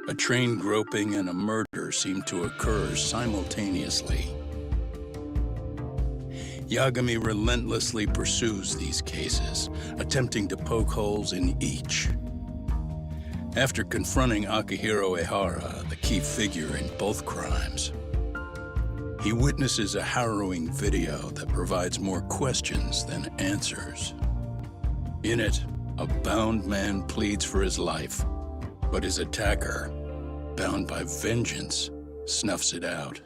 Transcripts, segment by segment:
A train groping and a murder seem to occur simultaneously. Yagami relentlessly pursues these cases, attempting to poke holes in each. After confronting Akihiro Ehara, the key figure in both crimes, he witnesses a harrowing video that provides more questions than answers. In it, a bound man pleads for his life, but his attacker, bound by vengeance, snuffs it out.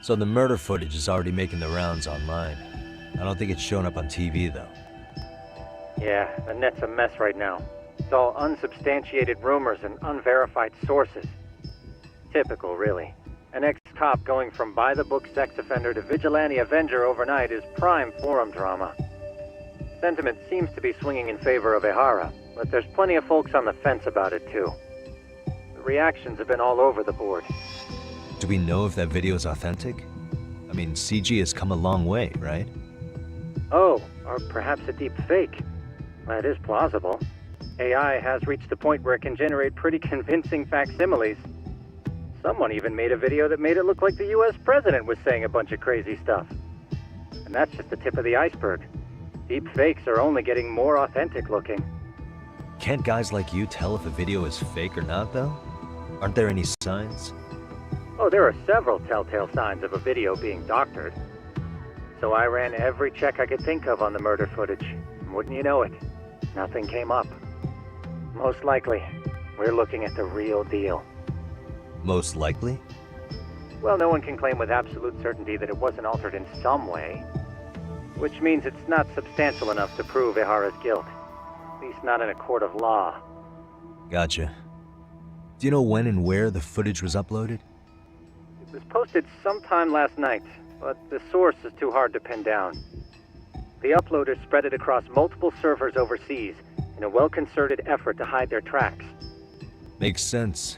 So the murder footage is already making the rounds online. I don't think it's showing up on TV, though. Yeah, the net's a mess right now. It's all unsubstantiated rumors and unverified sources. Typical, really. An ex-cop going from by-the-book sex offender to vigilante avenger overnight is prime forum drama. Sentiment seems to be swinging in favor of Ehara, but there's plenty of folks on the fence about it, too. The reactions have been all over the board. Do we know if that video is authentic? I mean, CG has come a long way, right? Oh, or perhaps a deep fake. That is plausible. AI has reached the point where it can generate pretty convincing facsimiles. Someone even made a video that made it look like the US president was saying a bunch of crazy stuff. And that's just the tip of the iceberg. Deep fakes are only getting more authentic looking. Can't guys like you tell if a video is fake or not, though? Aren't there any signs? Oh, there are several telltale signs of a video being doctored. So I ran every check I could think of on the murder footage. And wouldn't you know it, nothing came up. Most likely, we're looking at the real deal. Most likely? Well, no one can claim with absolute certainty that it wasn't altered in some way. Which means it's not substantial enough to prove Ehara's guilt. At least not in a court of law. Gotcha. Do you know when and where the footage was uploaded? It was posted sometime last night, but the source is too hard to pin down. The uploaders spread it across multiple servers overseas in a well-concerted effort to hide their tracks. Makes sense.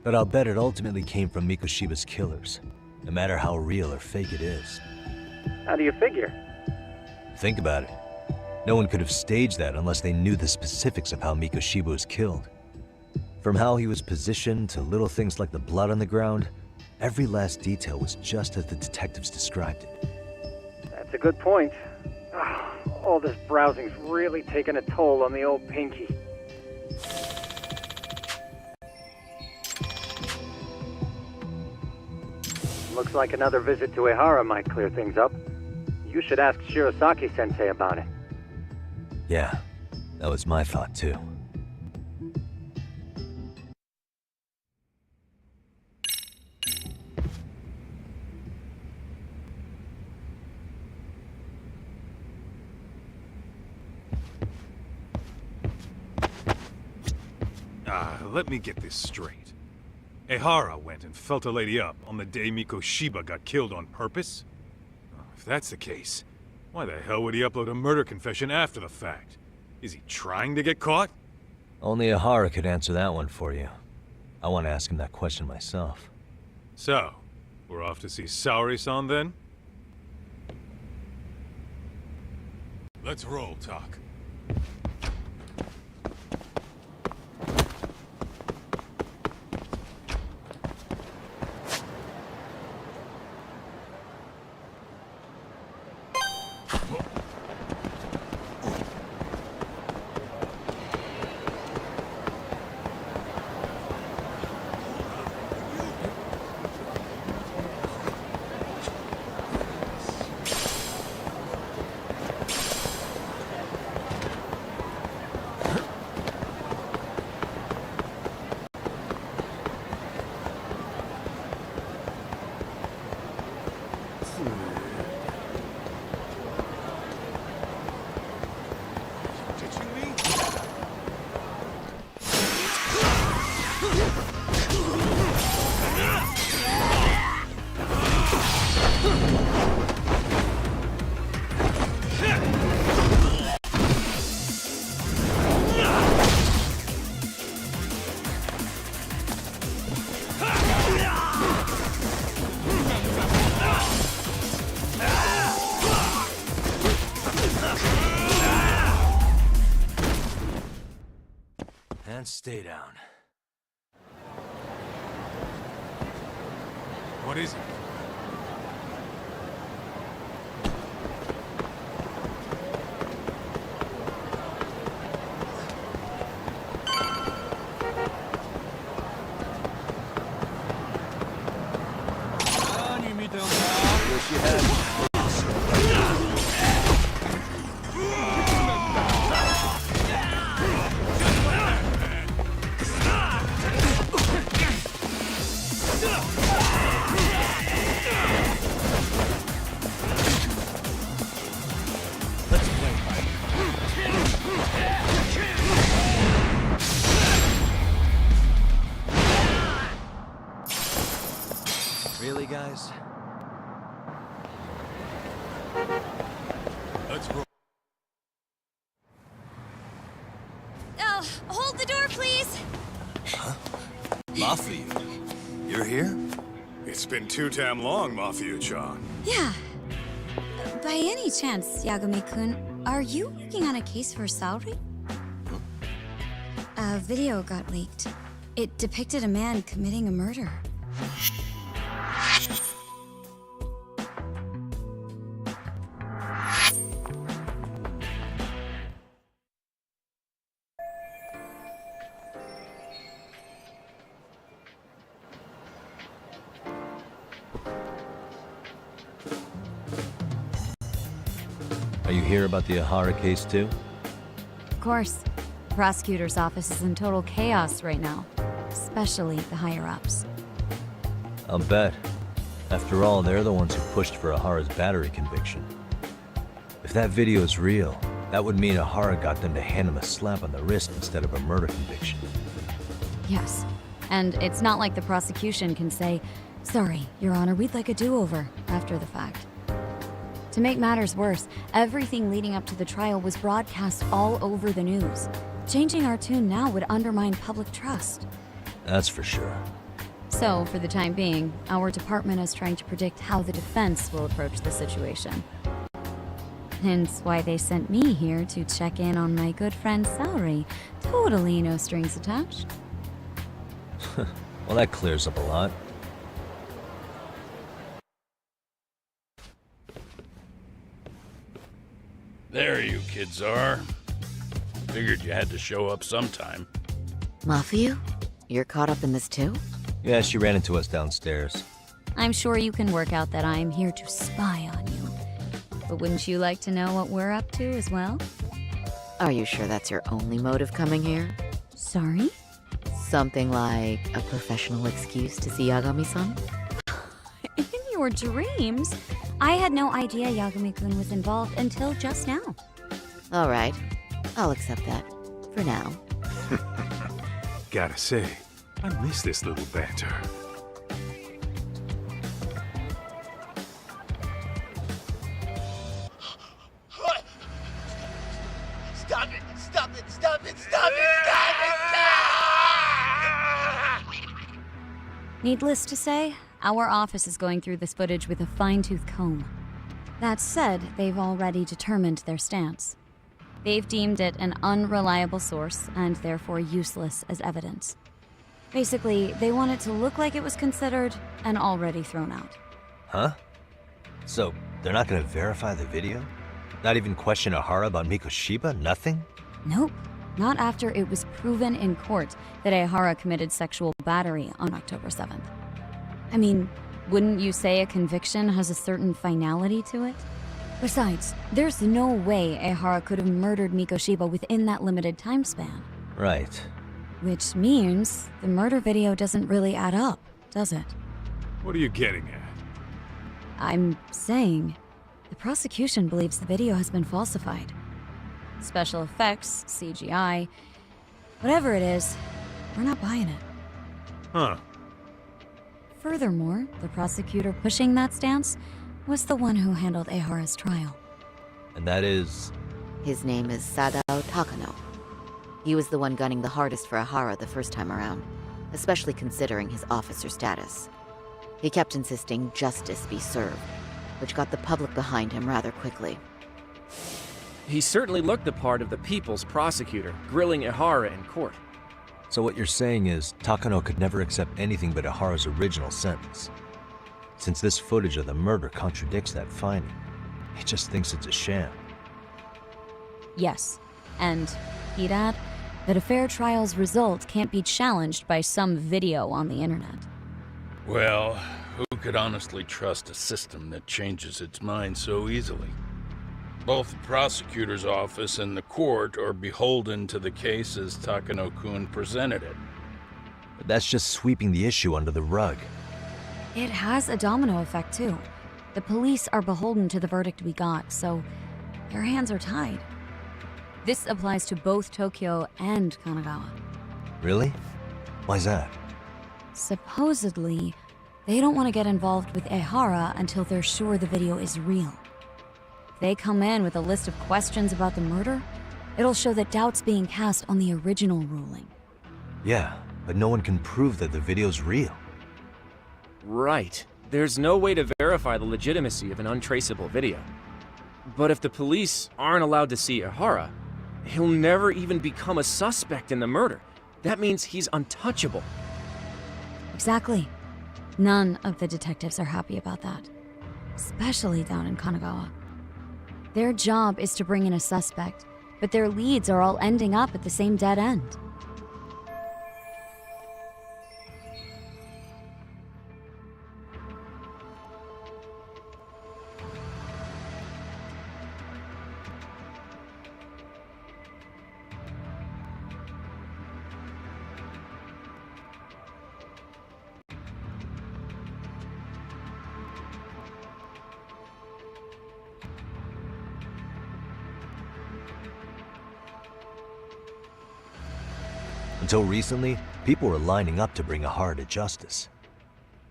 But I'll bet it ultimately came from Mikoshiba's killers, no matter how real or fake it is. How do you figure? Think about it. No one could have staged that unless they knew the specifics of how Mikoshiba was killed. From how he was positioned to little things like the blood on the ground, every last detail was just as the detectives described it. That's a good point. All this browsing's really taken a toll on the old pinky. Looks like another visit to Ehara might clear things up. You should ask Shirosaki-sensei about it. Yeah, that was my thought too. Let me get this straight. Ehara went and felt a lady up on the day Mikoshiba got killed on purpose? If that's the case, why the hell would he upload a murder confession after the fact? Is he trying to get caught? Only Ehara could answer that one for you. I want to ask him that question myself. So, we're off to see Saori-san then? Let's roll, Tak. And stay down. What is it? Wish you had. Really, guys? Let's roll. Oh, hold the door, please. Mafia, you're here? It's been too damn long, Mafia-chan. Yeah. By any chance, Yagami-kun, are you working on a case for Saori? A video got leaked. It depicted a man committing a murder. Are you here about the Ahara case too? Of course. The prosecutor's office is in total chaos right now, especially the higher-ups. I'll bet. After all, they're the ones who pushed for Ahara's battery conviction. If that video is real, that would mean Ahara got them to hand him a slap on the wrist instead of a murder conviction. Yes. And it's not like the prosecution can say, "Sorry, Your Honor, we'd like a do-over," after the fact. To make matters worse, everything leading up to the trial was broadcast all over the news. Changing our tune now would undermine public trust. That's for sure. So, for the time being, our department is trying to predict how the defense will approach the situation. Hence why they sent me here to check in on my good friend Saori. Totally no strings attached. Well, that clears up a lot. There you kids are. Figured you had to show up sometime. Mafia? You're caught up in this too? Yeah, she ran into us downstairs. I'm sure you can work out that I'm here to spy on you. But wouldn't you like to know what we're up to as well? Are you sure that's your only motive coming here? Sorry? Something like a professional excuse to see Yagami-san? In your dreams? I had no idea Yagami-kun was involved until just now. Alright, I'll accept that. For now. Gotta say, I miss this little banter. Stop it! Stop it! Stop it! Stop it! Stop it! Needless to say, our office is going through this footage with a fine-tooth comb. That said, they've already determined their stance. They've deemed it an unreliable source and therefore useless as evidence. Basically, they want it to look like it was considered and already thrown out. Huh? So, they're not gonna verify the video? Not even question Ahara about Mikoshiba? Nothing? Nope. Not after it was proven in court that Ehara committed sexual battery on October 7th. I mean, wouldn't you say a conviction has a certain finality to it? Besides, there's no way Ehara could have murdered Mikoshiba within that limited time span. Right. Which means the murder video doesn't really add up, does it? What are you getting at? I'm saying, the prosecution believes the video has been falsified. Special effects, CGI, whatever it is, we're not buying it. Huh. Furthermore, the prosecutor pushing that stance was the one who handled Ehara's trial. And that is... His name is Sadao Takano. He was the one gunning the hardest for Ahara the first time around, especially considering his officer status. He kept insisting justice be served, which got the public behind him rather quickly. He certainly looked the part of the people's prosecutor, grilling Ehara in court. So what you're saying is, Takano could never accept anything but Ihara's original sentence. Since this footage of the murder contradicts that finding, he just thinks it's a sham. Yes, and he'd add that a fair trial's result can't be challenged by some video on the internet. Well, who could honestly trust a system that changes its mind so easily? Both the prosecutor's office and the court are beholden to the case as Takano-kun presented it. But that's just sweeping the issue under the rug. It has a domino effect, too. The police are beholden to the verdict we got, so their hands are tied. This applies to both Tokyo and Kanagawa. Really? Why's that? Supposedly, they don't want to get involved with Ehara until they're sure the video is real. If they come in with a list of questions about the murder, it'll show that doubt's being cast on the original ruling. Yeah, but no one can prove that the video's real. Right. There's no way to verify the legitimacy of an untraceable video. But if the police aren't allowed to see Ihara, he'll never even become a suspect in the murder. That means he's untouchable. Exactly. None of the detectives are happy about that. Especially down in Kanagawa. Their job is to bring in a suspect, but their leads are all ending up at the same dead end. Until recently, people were lining up to bring Ihara to justice.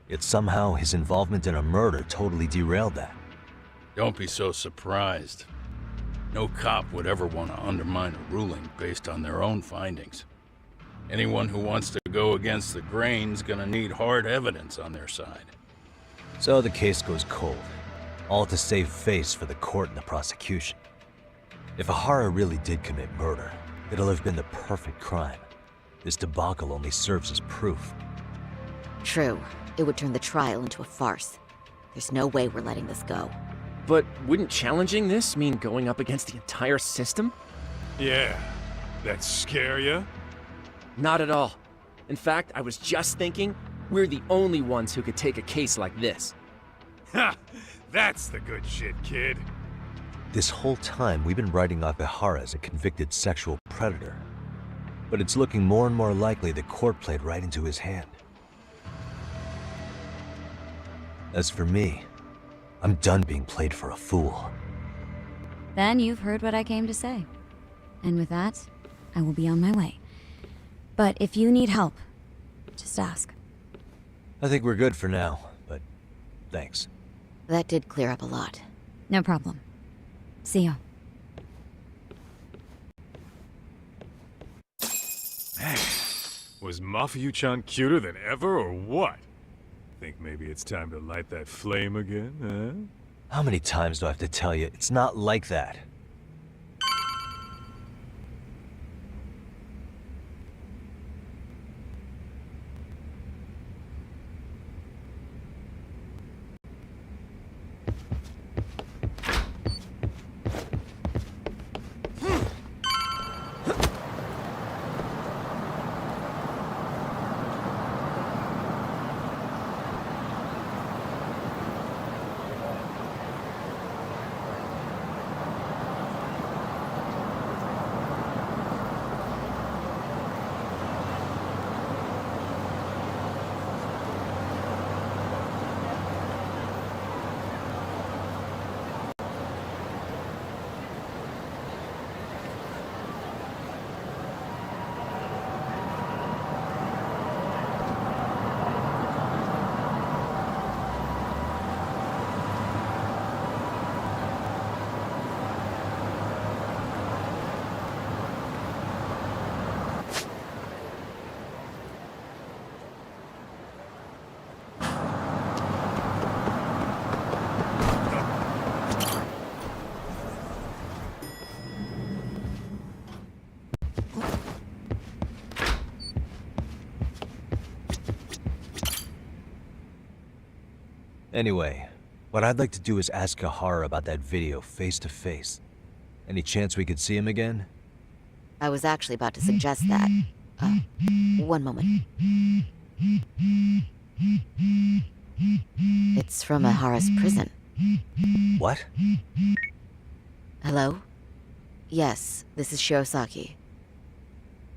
Yet somehow his involvement in a murder totally derailed that. Don't be so surprised. No cop would ever want to undermine a ruling based on their own findings. Anyone who wants to go against the grain's gonna need hard evidence on their side. So the case goes cold, all to save face for the court and the prosecution. If Ihara really did commit murder, it'll have been the perfect crime. This debacle only serves as proof. True. It would turn the trial into a farce. There's no way we're letting this go. But wouldn't challenging this mean going up against the entire system? Yeah. That scare ya? Not at all. In fact, I was just thinking, we're the only ones who could take a case like this. Ha! That's the good shit, kid. This whole time, we've been writing off Ihara as a convicted sexual predator. But it's looking more and more likely the court played right into his hand. As for me, I'm done being played for a fool. Then you've heard what I came to say. And with that, I will be on my way. But if you need help, just ask. I think we're good for now, but thanks. That did clear up a lot. No problem. See ya. Was Mafuyu-chan cuter than ever, or what? Think maybe it's time to light that flame again, huh? How many times do I have to tell you, it's not like that? Anyway, what I'd like to do is ask Ihara about that video face to face. Any chance we could see him again? I was actually about to suggest that. One moment. It's from Ihara's prison. What? Hello? Yes, this is Shirosaki.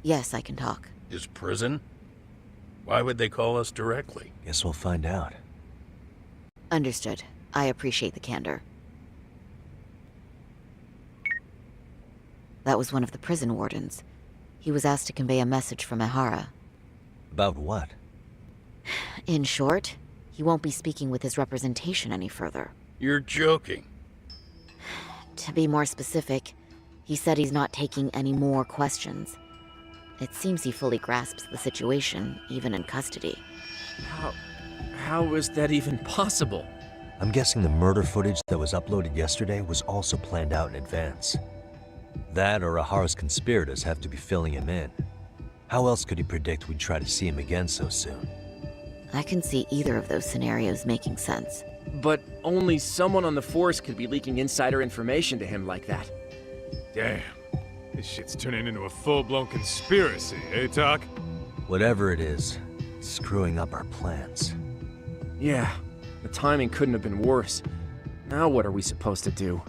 Yes, I can talk. His prison? Why would they call us directly? Guess we'll find out. Understood. I appreciate the candor. That was one of the prison wardens. He was asked to convey a message from Ihara. About what? In short, he won't be speaking with his representation any further. You're joking. To be more specific, he said he's not taking any more questions. It seems he fully grasps the situation, even in custody. How is that even possible? I'm guessing the murder footage that was uploaded yesterday was also planned out in advance. That or Ihara's conspirators have to be filling him in. How else could he predict we'd try to see him again so soon? I can see either of those scenarios making sense. But only someone on the force could be leaking insider information to him like that. Damn. This shit's turning into a full-blown conspiracy, eh, Talk? Whatever it is, it's screwing up our plans. Yeah, the timing couldn't have been worse. Now what are we supposed to do?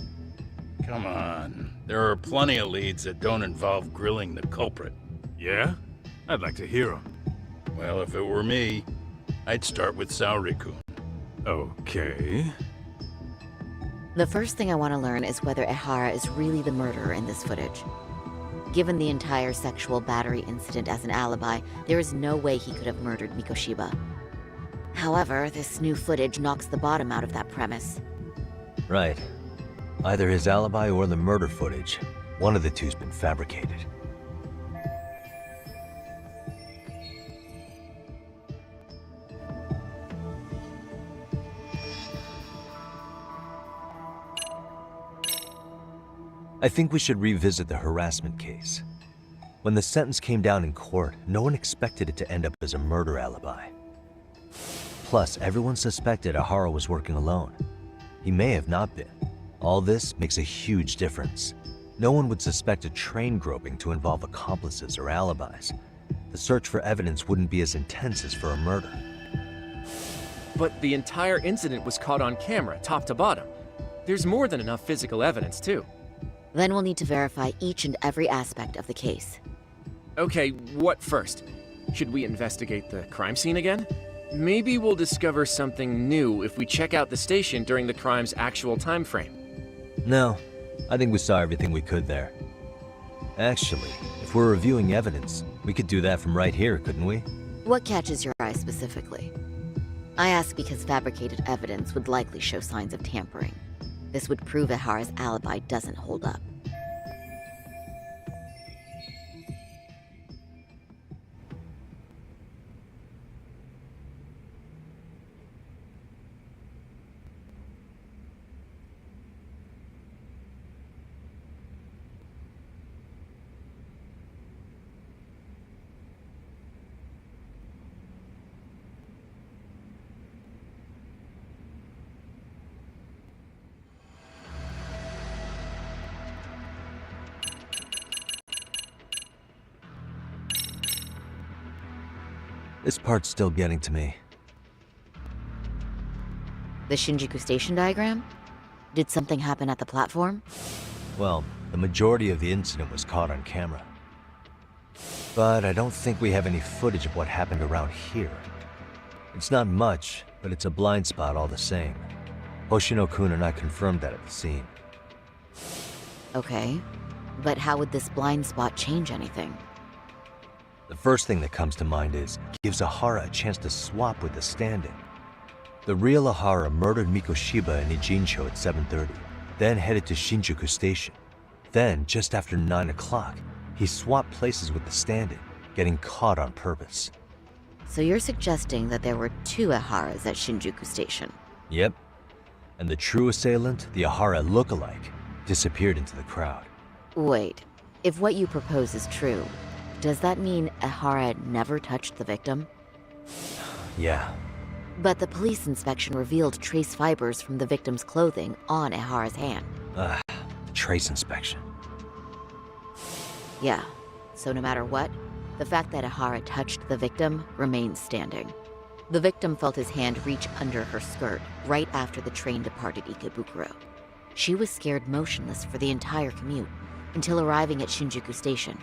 Come on. There are plenty of leads that don't involve grilling the culprit. Yeah? I'd like to hear them. Well, if it were me, I'd start with Saori-kun. Okay. The first thing I want to learn is whether Ihara is really the murderer in this footage. Given the entire sexual battery incident as an alibi, there is no way he could have murdered Mikoshiba. However, this new footage knocks the bottom out of that premise. Right. Either his alibi or the murder footage. One of the two's been fabricated. I think we should revisit the harassment case. When the sentence came down in court, no one expected it to end up as a murder alibi. Plus, everyone suspected Ihara was working alone. He may have not been. All this makes a huge difference. No one would suspect a train groping to involve accomplices or alibis. The search for evidence wouldn't be as intense as for a murder. But the entire incident was caught on camera, top to bottom. There's more than enough physical evidence, too. Then we'll need to verify each and every aspect of the case. Okay, what first? Should we investigate the crime scene again? Maybe we'll discover something new if we check out the station during the crime's actual time frame. No, I think we saw everything we could there. Actually, if we're reviewing evidence, we could do that from right here, couldn't we? What catches your eye specifically? I ask because fabricated evidence would likely show signs of tampering. This would prove Ihara's alibi doesn't hold up. This part's still getting to me. The Shinjuku station diagram? Did something happen at the platform? Well, the majority of the incident was caught on camera. But I don't think we have any footage of what happened around here. It's not much, but it's a blind spot all the same. Hoshino-kun and I confirmed that at the scene. Okay, but how would this blind spot change anything? The first thing that comes to mind is, gives Ihara a chance to swap with the stand-in. The real Ihara murdered Mikoshiba in Ijincho at 7:30, then headed to Shinjuku Station. Then, just after 9 o'clock, he swapped places with the stand-in, getting caught on purpose. So you're suggesting that there were two Iharas at Shinjuku Station? Yep. And the true assailant, the Ihara look-alike, disappeared into the crowd. Wait, if what you propose is true, does that mean Ihara never touched the victim? Yeah. But the police inspection revealed trace fibers from the victim's clothing on Ehara's hand. Trace inspection. Yeah, so no matter what, the fact that Ehara touched the victim remains standing. The victim felt his hand reach under her skirt right after the train departed Ikebukuro. She was scared motionless for the entire commute until arriving at Shinjuku Station.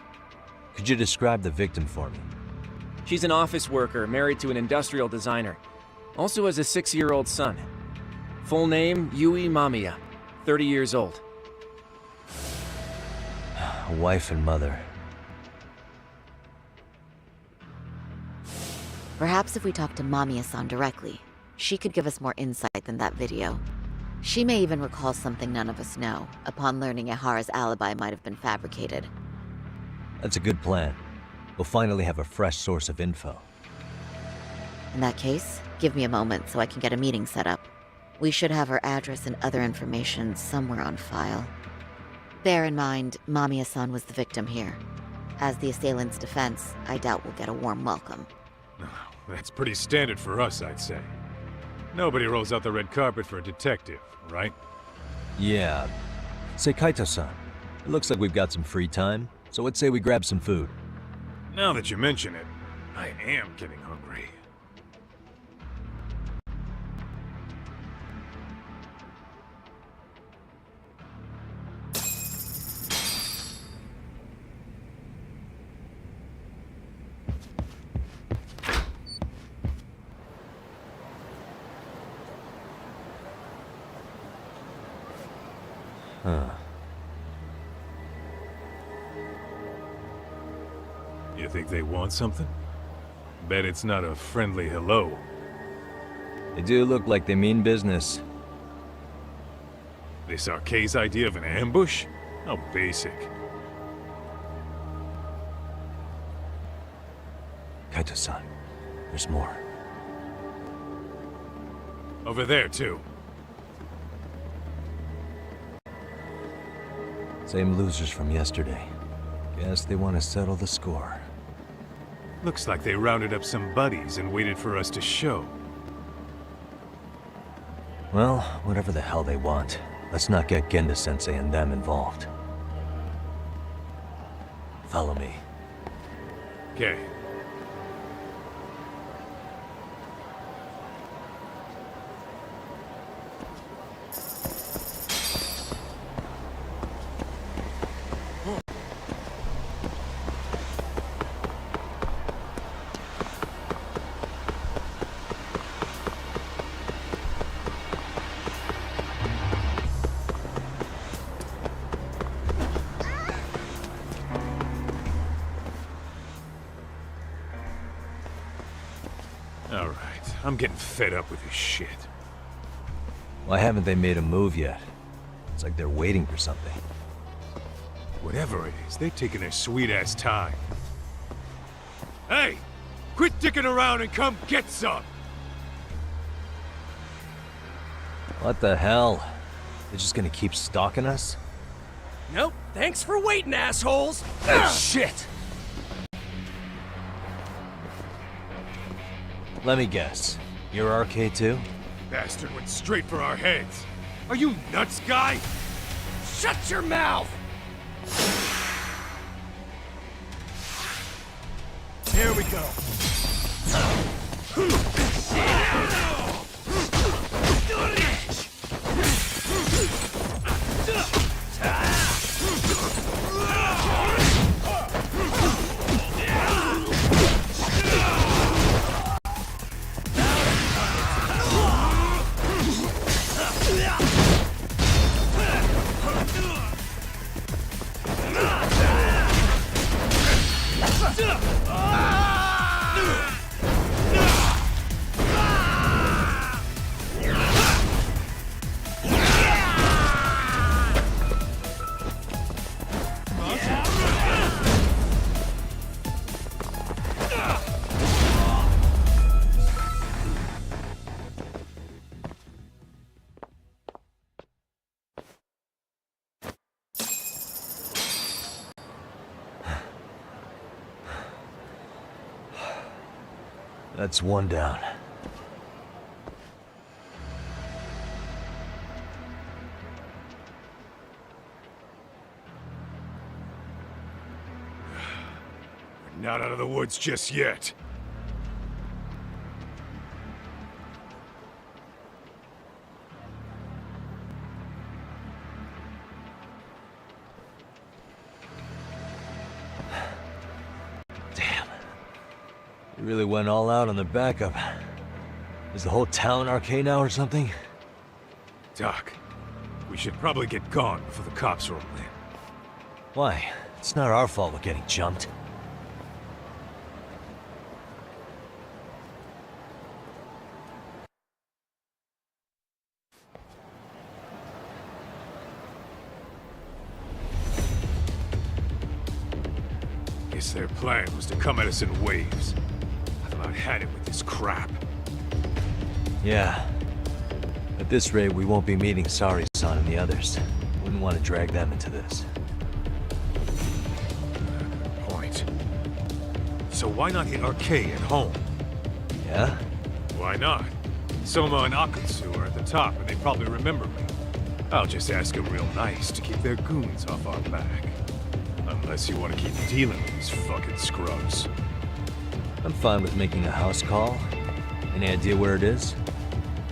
Could you describe the victim for me? She's an office worker married to an industrial designer. Also has a 6-year-old son. Full name, Yui Mamiya, 30 years old. A wife and mother. Perhaps if we talk to Mamiya-san directly, she could give us more insight than that video. She may even recall something none of us know, upon learning Ehara's alibi might have been fabricated. That's a good plan. We'll finally have a fresh source of info. In that case, give me a moment so I can get a meeting set up. We should have her address and other information somewhere on file. Bear in mind, Mamiya-san was the victim here. As the assailant's defense, I doubt we'll get a warm welcome. That's pretty standard for us, I'd say. Nobody rolls out the red carpet for a detective, right? Yeah. Say, Kaito-san, it looks like we've got some free time, so let's say we grab some food. Now that you mention it, I am getting hungry. You think they want something? Bet it's not a friendly hello. They do look like they mean business. This Arcade's idea of an ambush? How basic. Kaito-san, there's more. Over there, too. Same losers from yesterday. Guess they want to settle the score. Looks like they rounded up some buddies and waited for us to show. Well, whatever the hell they want, let's not get Genda-sensei and them involved. Follow me. Okay. Alright, I'm getting fed up with this shit. Why haven't they made a move yet? It's like they're waiting for something. Whatever it is, they're taking their sweet-ass time. Hey! Quit dicking around and come get some! What the hell? They're just gonna keep stalking us? Nope. Thanks for waiting, assholes. Shit! Let me guess. You're RK too? Bastard went straight for our heads. Are you nuts, guy? Shut your mouth. Here we go. That's one down. not out of the woods just yet. Damn. You really went all out on the backup. Is the whole town arcade now or something? Doc, we should probably get gone before the cops roll in. Why? It's not our fault we're getting jumped. Guess their plan was to come at us in waves. I've about had it with this crap. Yeah. At this rate, we won't be meeting Sari-san and the others. Wouldn't want to drag them into this. Point. So why not hit Arcade at home? Yeah? Why not? Soma and Akutsu are at the top, and they probably remember me. I'll just ask them real nice to keep their goons off our back. Unless you want to keep dealing with these fucking scrubs. I'm fine with making a house call. Any idea where it is?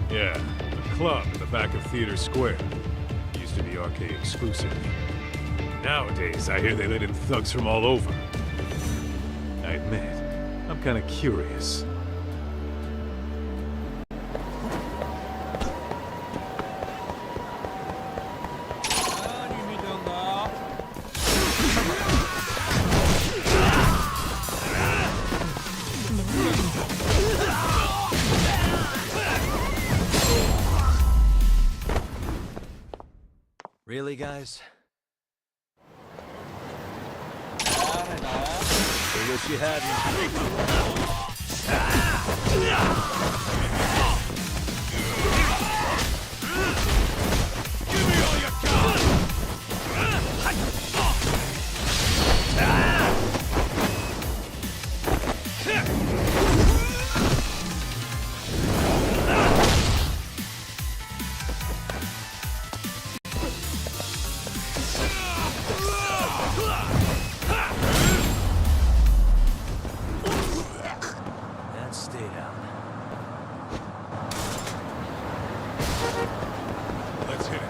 Yeah, the club in the back of Theater Square. Used to be arcade exclusive. Nowadays, I hear they let in thugs from all over. I admit, I'm kinda curious. Really, guys? I wish you hadn't. And stay down. Let's hit it.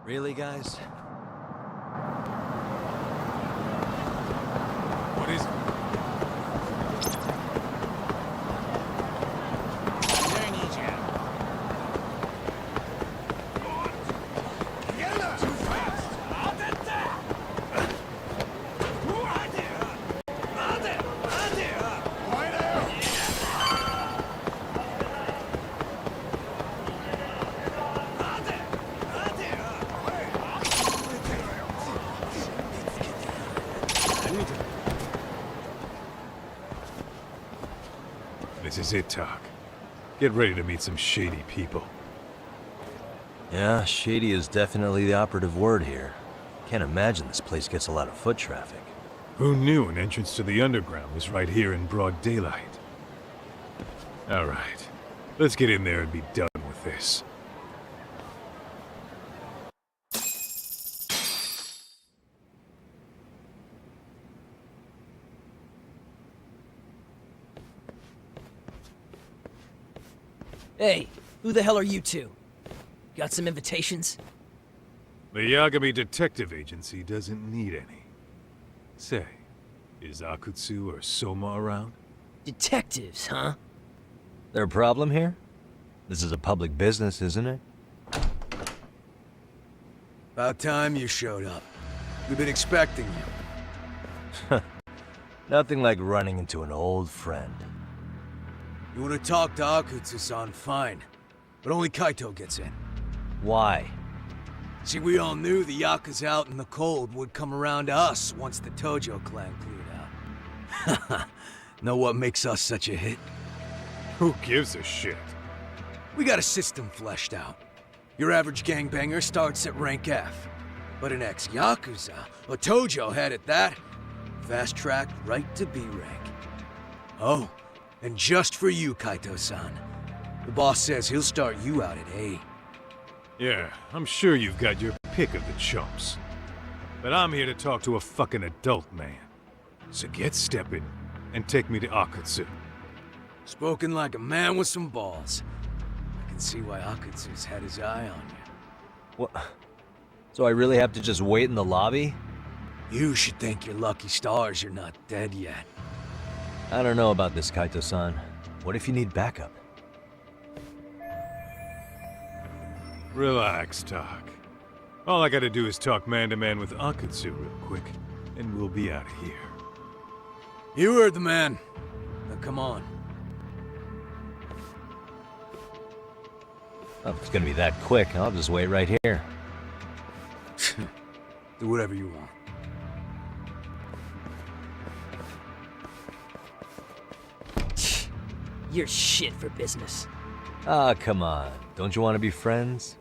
Really, guys? What is it? This is it, Doc. Get ready to meet some shady people. Yeah, shady is definitely the operative word here. Can't imagine this place gets a lot of foot traffic. Who knew an entrance to the underground was right here in broad daylight? All right, let's get in there and be done with this. Hey, who the hell are you two? Got some invitations? The Yagami Detective Agency doesn't need any. Say, is Akutsu or Soma around? Detectives, huh? There a problem here? This is a public business, isn't it? About time you showed up. We've been expecting you. Nothing like running into an old friend. You want to talk to Akutsu-san, fine. But only Kaito gets in. Why? See, we all knew the Yakuza out in the cold would come around to us once the Tojo clan cleared out. Know what makes us such a hit? Who gives a shit? We got a system fleshed out. Your average gangbanger starts at rank F. But an ex-Yakuza, a Tojo head at that, fast-tracked right to B rank. Oh, and just for you, Kaito-san. The boss says he'll start you out at A. Yeah, I'm sure you've got your pick of the chumps. But I'm here to talk to a fucking adult man. So get stepping and take me to Akutsu. Spoken like a man with some balls. I can see why Akutsu's had his eye on you. What? So I really have to just wait in the lobby? You should thank your lucky stars you're not dead yet. I don't know about this, Kaito-san. What if you need backup? Relax, Doc. All I gotta do is talk man-to-man with Akutsu real quick, and we'll be out of here. You heard the man. Now come on. Oh, if it's gonna be that quick, I'll just wait right here. Do whatever you want. You're shit for business. Ah, come on. Don't you want to be friends?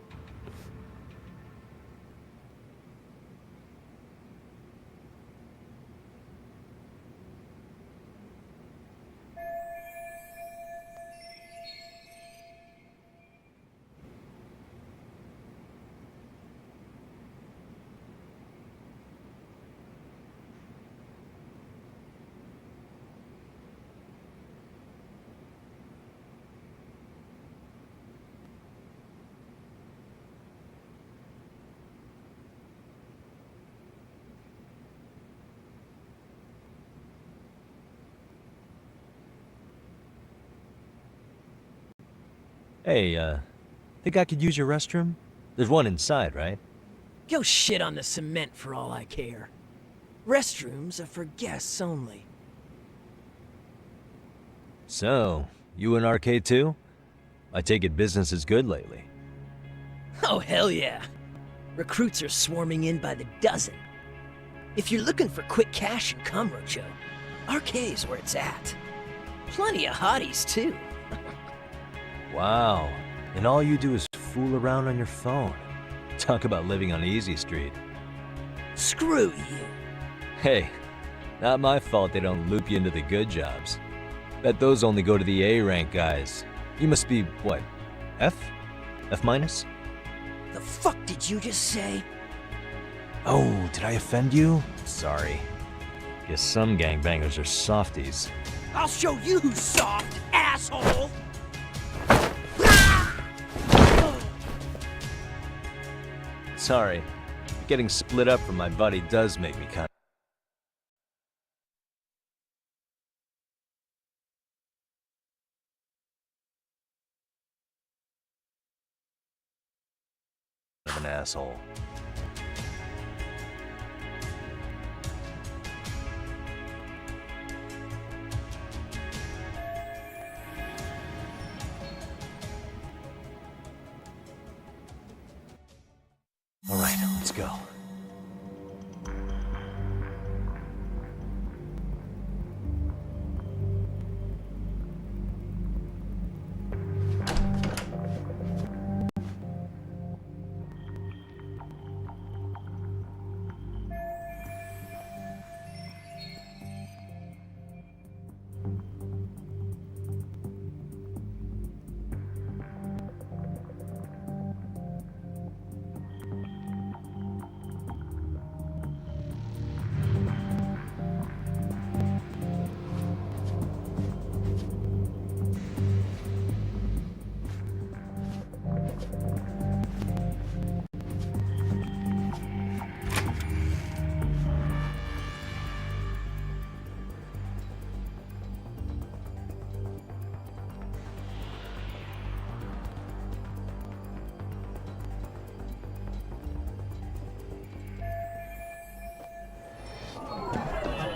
Hey, think I could use your restroom? There's one inside, right? Go shit on the cement for all I care. Restrooms are for guests only. So, you in arcade too? I take it business is good lately. Oh, hell yeah. Recruits are swarming in by the dozen. If you're looking for quick cash in Kamurocho, arcade's where it's at. Plenty of hotties, too. Wow. And all you do is fool around on your phone. Talk about living on Easy Street. Screw you. Hey, not my fault they don't loop you into the good jobs. Bet those only go to the A-rank guys. You must be, what, F? F minus? The fuck did you just say? Oh, did I offend you? Sorry. Guess some gangbangers are softies. I'll show you who's soft, asshole! Sorry. Getting split up from my buddy does make me kind of an asshole. All right, let's go.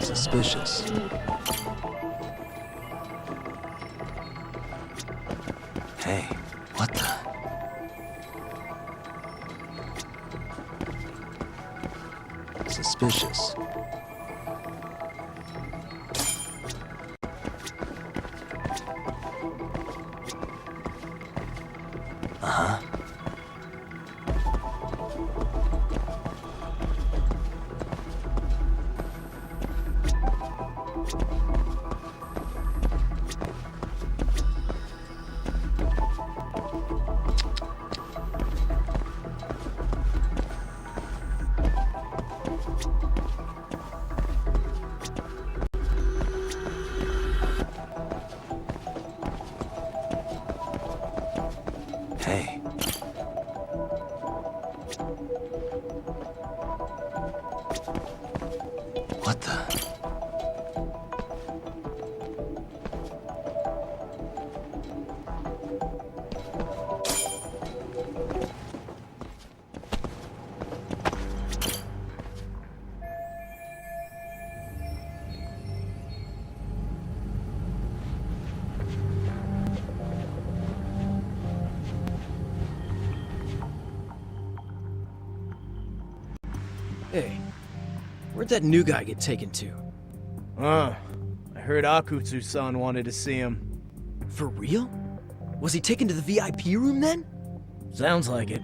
Suspicious. Hey, What the? Suspicious. Huh? Hey. What the? Hey, where'd that new guy get taken to? I heard Akutsu-san wanted to see him. For real? Was he taken to the VIP room then? Sounds like it.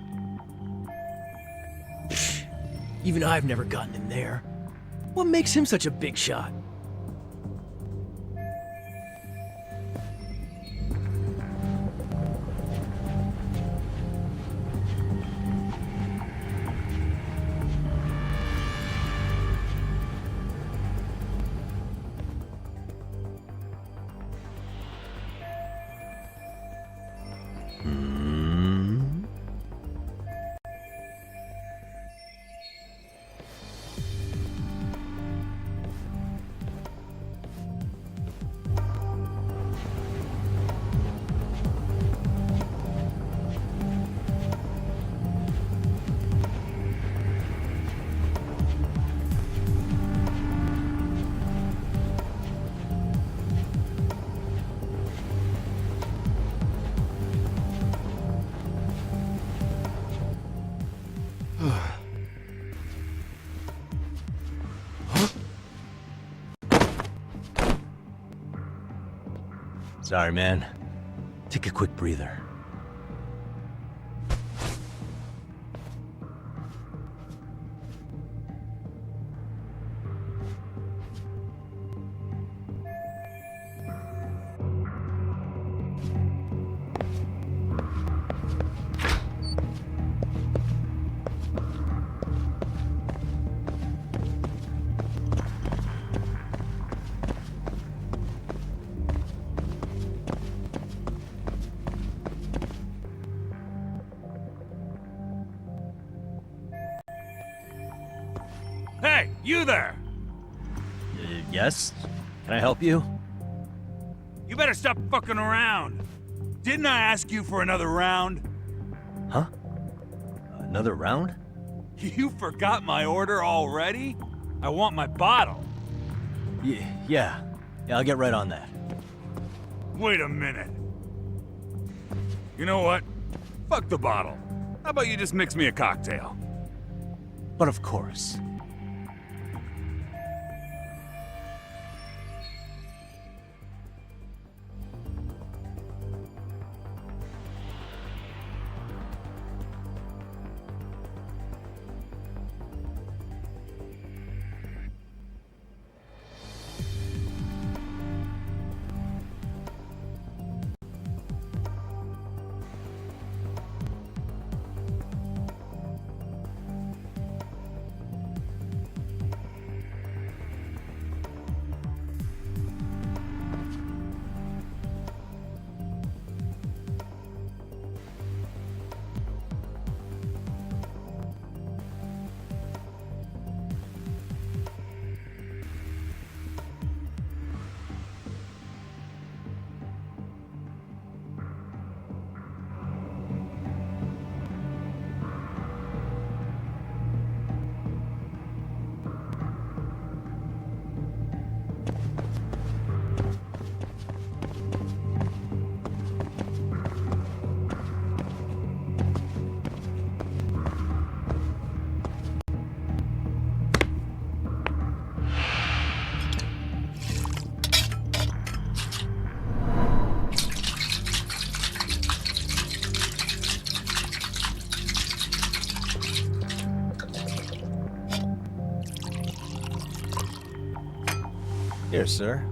Even I've never gotten in there. What makes him such a big shot? Sorry, man. Take a quick breather. Hey, you there! Yes? Can I help you? You better stop fucking around. Didn't I ask you for another round? Huh? Another round? You forgot my order already? I want my bottle. Yeah, I'll get right on that. Wait a minute. You know what? Fuck the bottle. How about you just mix me a cocktail? But of course. Here, sir.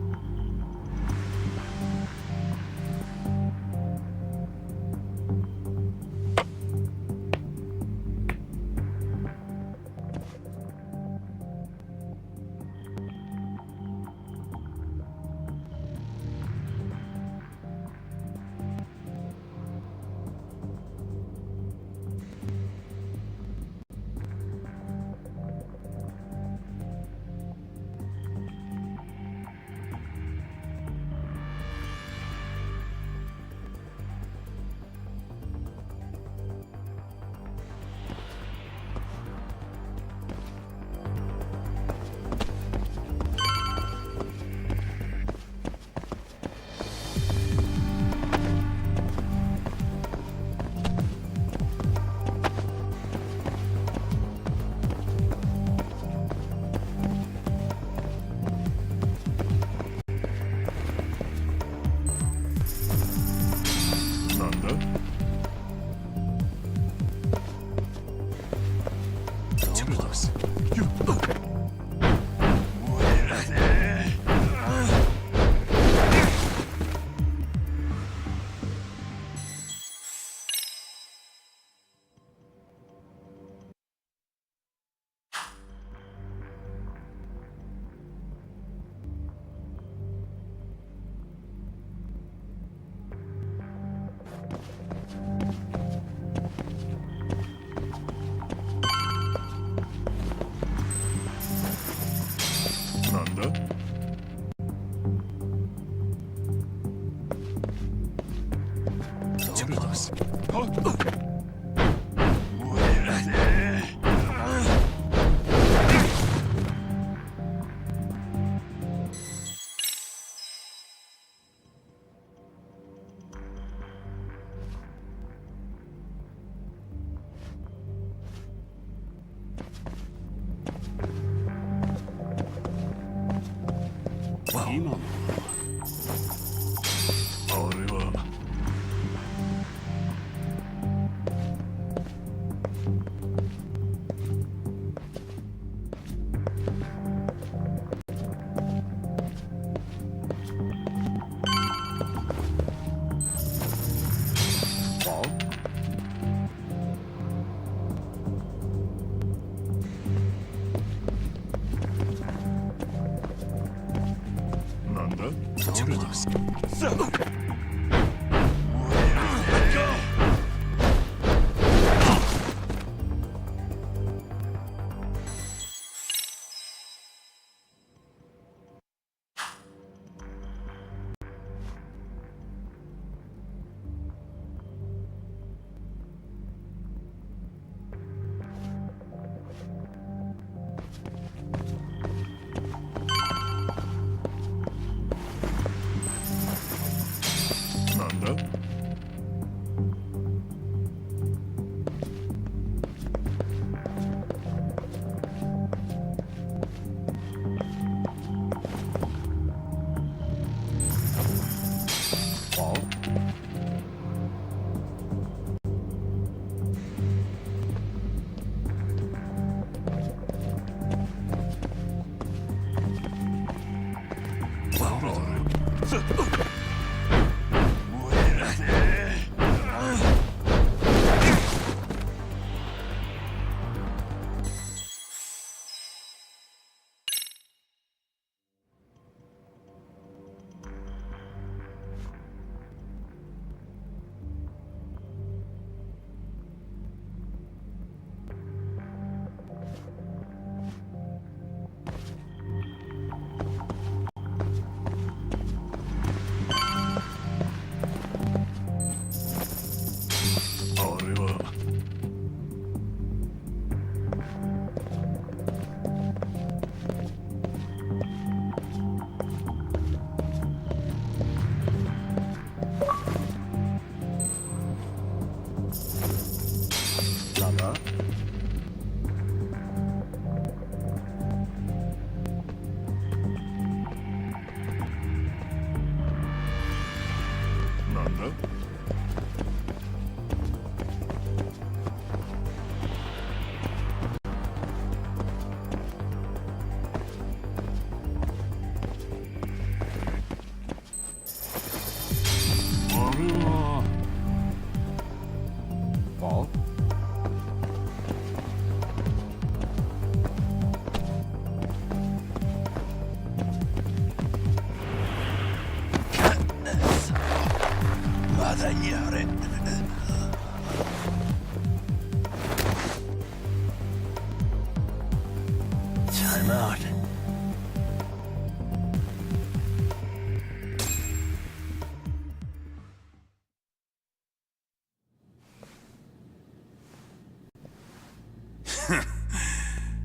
Time out.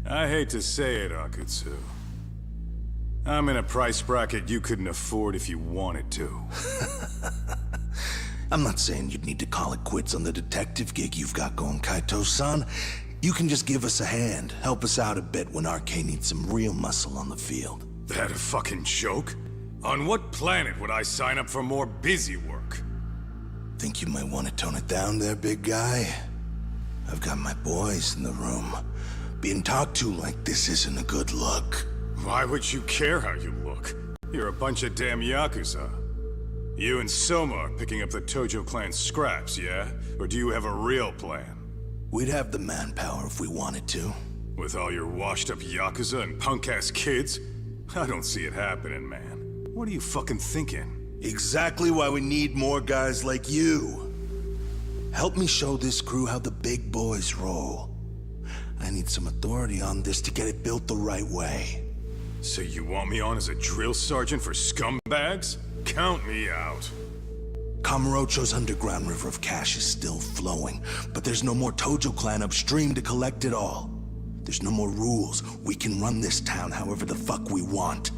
I hate to say it, Akutsu. I'm in a price bracket you couldn't afford if you wanted to. I'm not saying you'd need to call it quits on the detective gig you've got going, Kaito-san. You can just give us a hand, help us out a bit when RK needs some real muscle on the field. That a fucking joke? On what planet would I sign up for more busy work? Think you might want to tone it down there, big guy? I've got my boys in the room. Being talked to like this isn't a good look. Why would you care how you look? You're a bunch of damn Yakuza. You and Soma are picking up the Tojo clan scraps, yeah? Or do you have a real plan? We'd have the manpower if we wanted to. With all your washed-up Yakuza and punk-ass kids? I don't see it happening, man. What are you fucking thinking? Exactly why we need more guys like you. Help me show this crew how the big boys roll. I need some authority on this to get it built the right way. So you want me on as a drill sergeant for scumbags? Count me out. Kamurocho's underground river of cash is still flowing, but there's no more Tojo clan upstream to collect it all. There's no more rules. We can run this town however the fuck we want.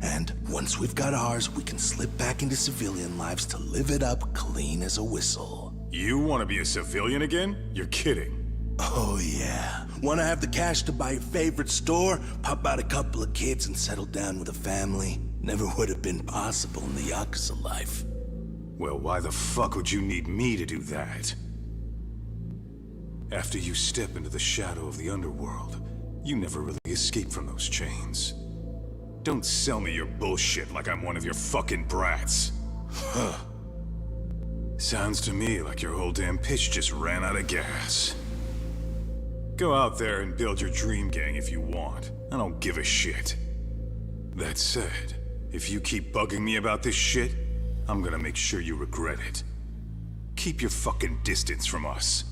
And once we've got ours, we can slip back into civilian lives to live it up clean as a whistle. You want to be a civilian again? You're kidding. Oh yeah. Want to have the cash to buy your favorite store, pop out a couple of kids and settle down with a family? Never would have been possible in the Yakuza life. Well, why the fuck would you need me to do that? After you step into the shadow of the underworld, you never really escape from those chains. Don't sell me your bullshit like I'm one of your fucking brats. Huh. Sounds to me like your whole damn pitch just ran out of gas. Go out there and build your dream gang if you want. I don't give a shit. That said, if you keep bugging me about this shit, I'm gonna make sure you regret it. Keep your fucking distance from us.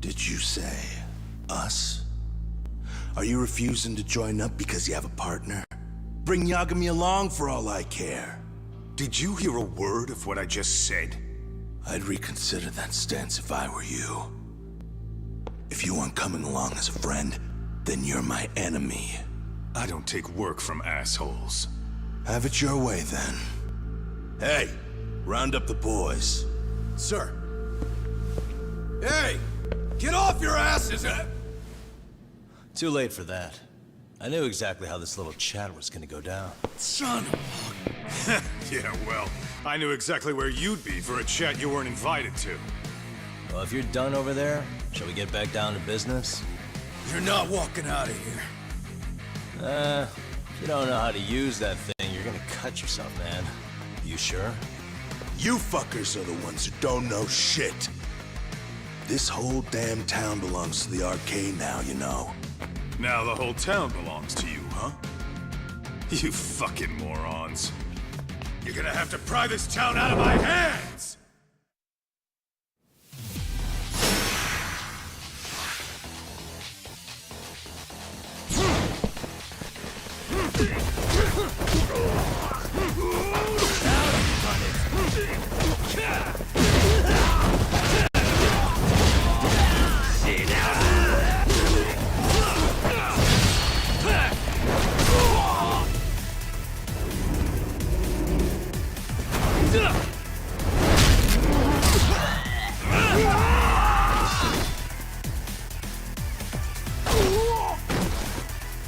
Did you say us? Are you refusing to join up because you have a partner? Bring Yagami along for all I care. Did you hear a word of what I just said? I'd reconsider that stance if I were you. If you aren't coming along as a friend, then you're my enemy. I don't take work from assholes. Have it your way, then. Hey, round up the boys. Sir. Hey! Get off your asses! Too late for that. I knew exactly how this little chat was gonna go down. Son of Yeah, well, I knew exactly where you'd be for a chat you weren't invited to. Well, if you're done over there, shall we get back down to business? You're not walking out of here. If you don't know how to use that thing, you're gonna cut yourself, man. You sure? You fuckers are the ones who don't know shit. This whole damn town belongs to the arcade now, you know. Now the whole town belongs to you, huh? You fucking morons. You're gonna have to pry this town out of my hands!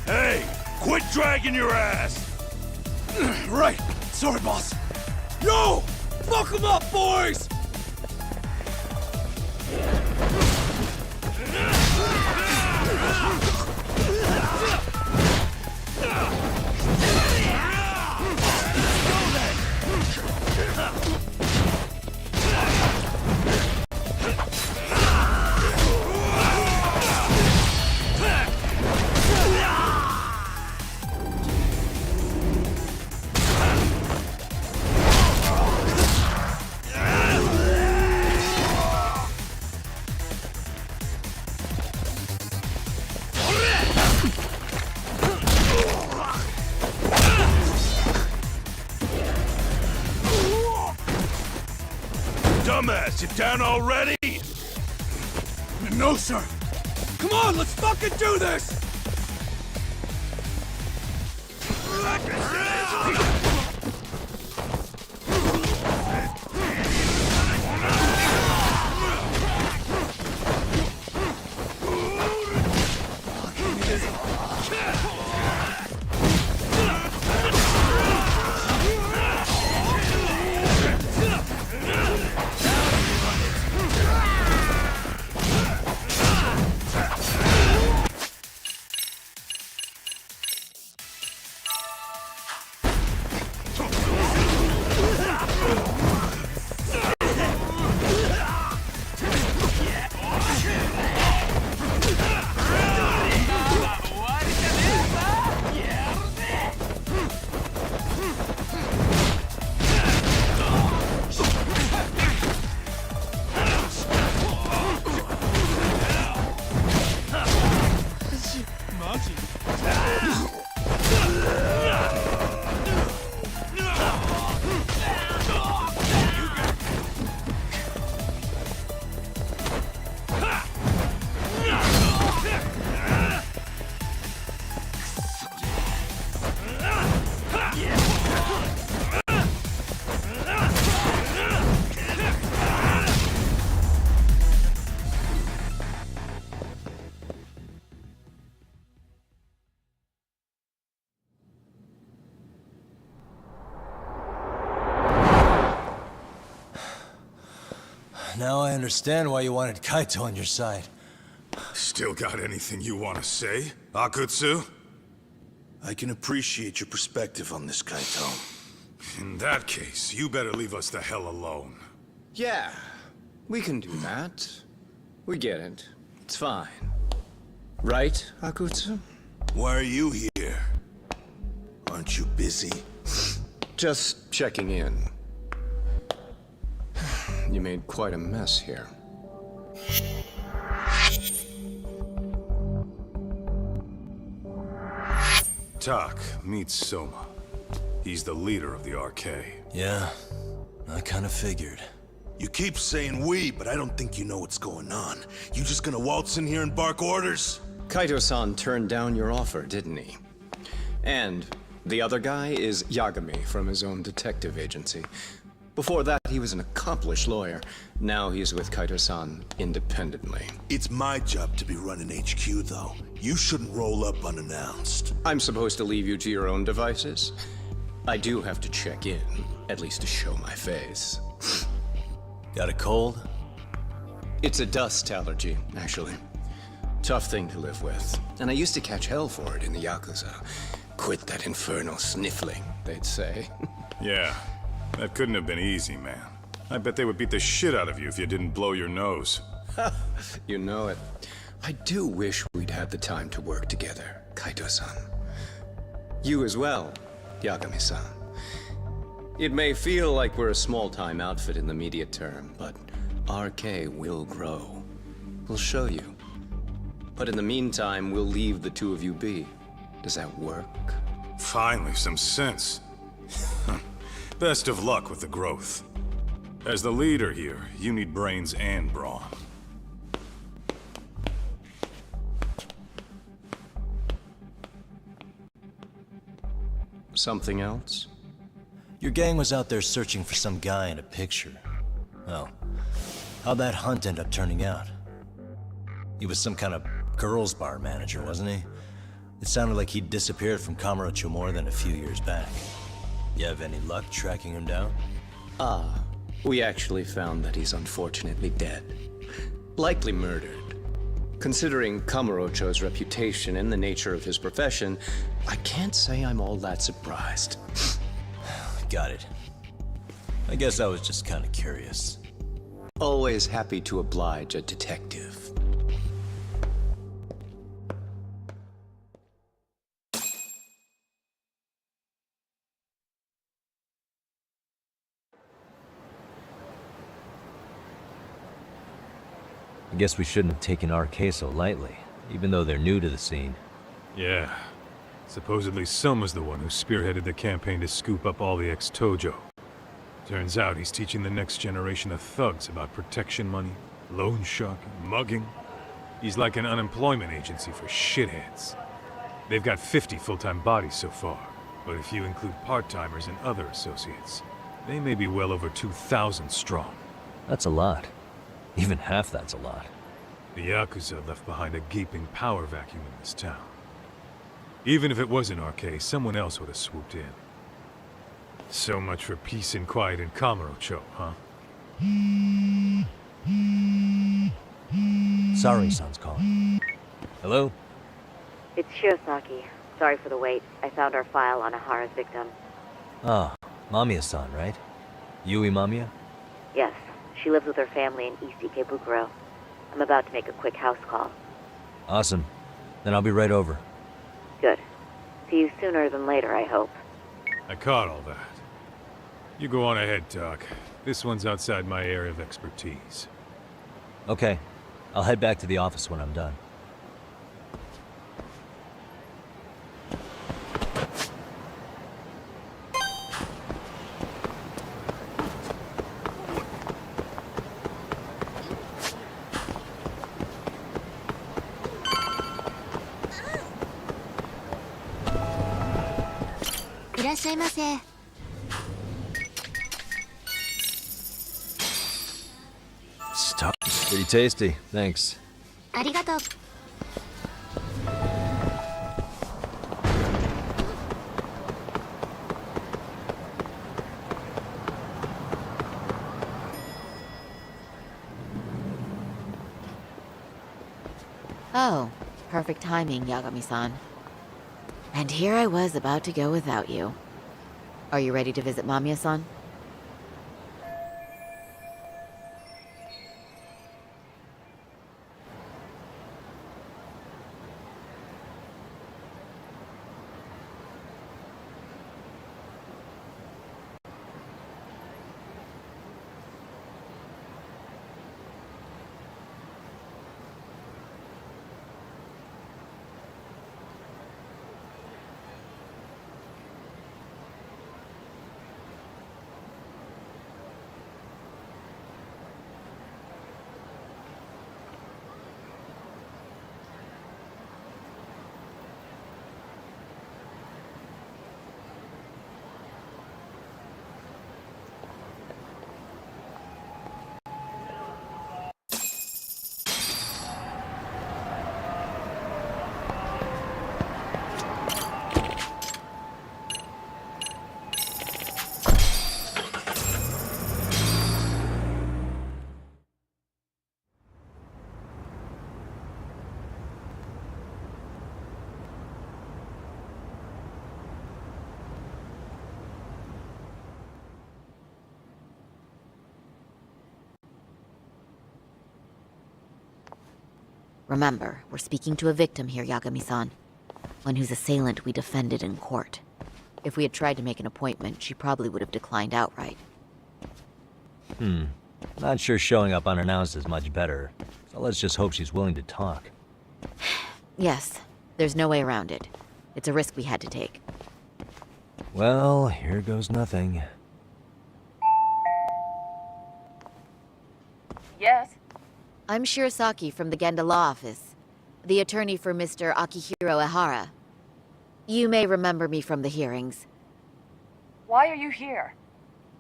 Hey, quit dragging your ass! Right. Sorry, boss. Yo! Fuck them up, boys! Dumbass, you down already? No, sir. Come on, let's fucking do this! Now I understand why you wanted Kaito on your side. Still got anything you want to say, Akutsu? I can appreciate your perspective on this, Kaito. In that case, you better leave us the hell alone. Yeah, we can do that. We get it. It's fine. Right, Akutsu? Why are you here? Aren't you busy? Just checking in. You made quite a mess here. Tak, meet Soma. He's the leader of the RK. Yeah, I kind of figured. You keep saying we, but I don't think you know what's going on. You just gonna waltz in here and bark orders? Kaito-san turned down your offer, didn't he? And the other guy is Yagami from his own detective agency. Before that, he was an accomplished lawyer. Now he's with Kaito-san independently. It's my job to be running HQ, though. You shouldn't roll up unannounced. I'm supposed to leave you to your own devices? I do have to check in, at least to show my face. Got a cold? It's a dust allergy, actually. Tough thing to live with. And I used to catch hell for it in the Yakuza. Quit that infernal sniffling, they'd say. Yeah, that couldn't have been easy, man. I bet they would beat the shit out of you if you didn't blow your nose. You know it. I do wish we'd had the time to work together, Kaito-san. You as well, Yagami-san. It may feel like we're a small-time outfit in the immediate term, but RK will grow. We'll show you. But in the meantime, we'll leave the two of you be. Does that work? Finally, some sense. Best of luck with the growth. As the leader here, you need brains and brawn. Something else? Your gang was out there searching for some guy in a picture. Oh, how'd that hunt end up turning out? He was some kind of girls' bar manager, wasn't he? It sounded like he'd disappeared from Kamurocho more than a few years back. You have any luck tracking him down? Ah, we actually found that he's unfortunately dead. Likely murdered. Considering Kamurocho's reputation and the nature of his profession, I can't say I'm all that surprised. Got it. I guess I was just kind of curious. Always happy to oblige a detective. I guess we shouldn't have taken RK so lightly, even though they're new to the scene. Yeah. Supposedly Soma's the one who spearheaded the campaign to scoop up all the ex-Tojo. Turns out he's teaching the next generation of thugs about protection money, loan sharking, mugging. He's like an unemployment agency for shitheads. They've got 50 full-time bodies so far, but if you include part-timers and other associates, they may be well over 2,000 strong. That's a lot. Even half that's a lot. The Yakuza left behind a gaping power vacuum in this town. Even if it wasn't our case, someone else would have swooped in. So much for peace and quiet in Kamurocho, huh? Sorry-san's calling. Hello? It's Shirosaki. Sorry for the wait. I found our file on Ahara's victim. Ah, Mamiya-san, right? Yui Mamiya? Yes, she lives with her family in East Ikebukuro. I'm about to make a quick house call. Awesome. Then I'll be right over. Good. See you sooner than later, I hope. I caught all that. You go on ahead, Doc. This one's outside my area of expertise. Okay. I'll head back to the office when I'm done. Stop. It's pretty tasty. Thanks. Oh, perfect timing, Yagami-san. And here I was about to go without you. Are you ready to visit Mamiya-san? Remember, we're speaking to a victim here, Yagami-san. One whose assailant we defended in court. If we had tried to make an appointment, she probably would have declined outright. Not sure showing up unannounced is much better. So let's just hope she's willing to talk. Yes, there's no way around it. It's a risk we had to take. Well, here goes nothing. Yes? I'm Shirosaki from the Genda Law Office, the attorney for Mr. Akihiro Ehara. You may remember me from the hearings. Why are you here?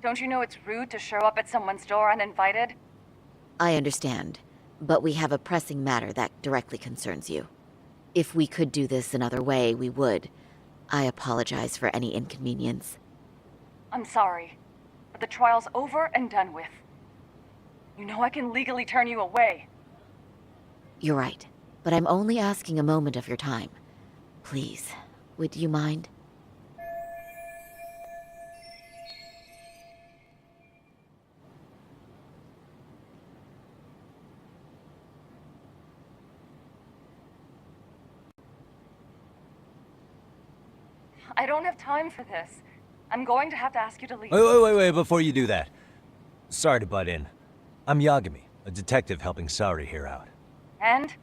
Don't you know it's rude to show up at someone's door uninvited? I understand, but we have a pressing matter that directly concerns you. If we could do this another way, we would. I apologize for any inconvenience. I'm sorry, but the trial's over and done with. You know I can legally turn you away. You're right, but I'm only asking a moment of your time. Please, would you mind? I don't have time for this. I'm going to have to ask you to leave. Wait, before you do that. Sorry to butt in. I'm Yagami, a detective helping Saori here out. And?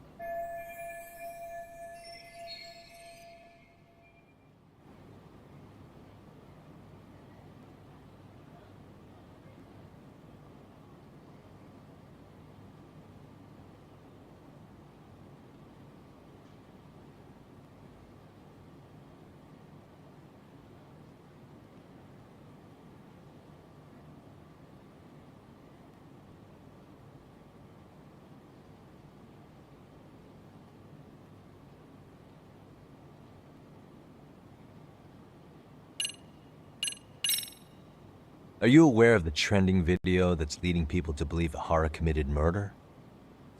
Are you aware of the trending video that's leading people to believe Ihara committed murder?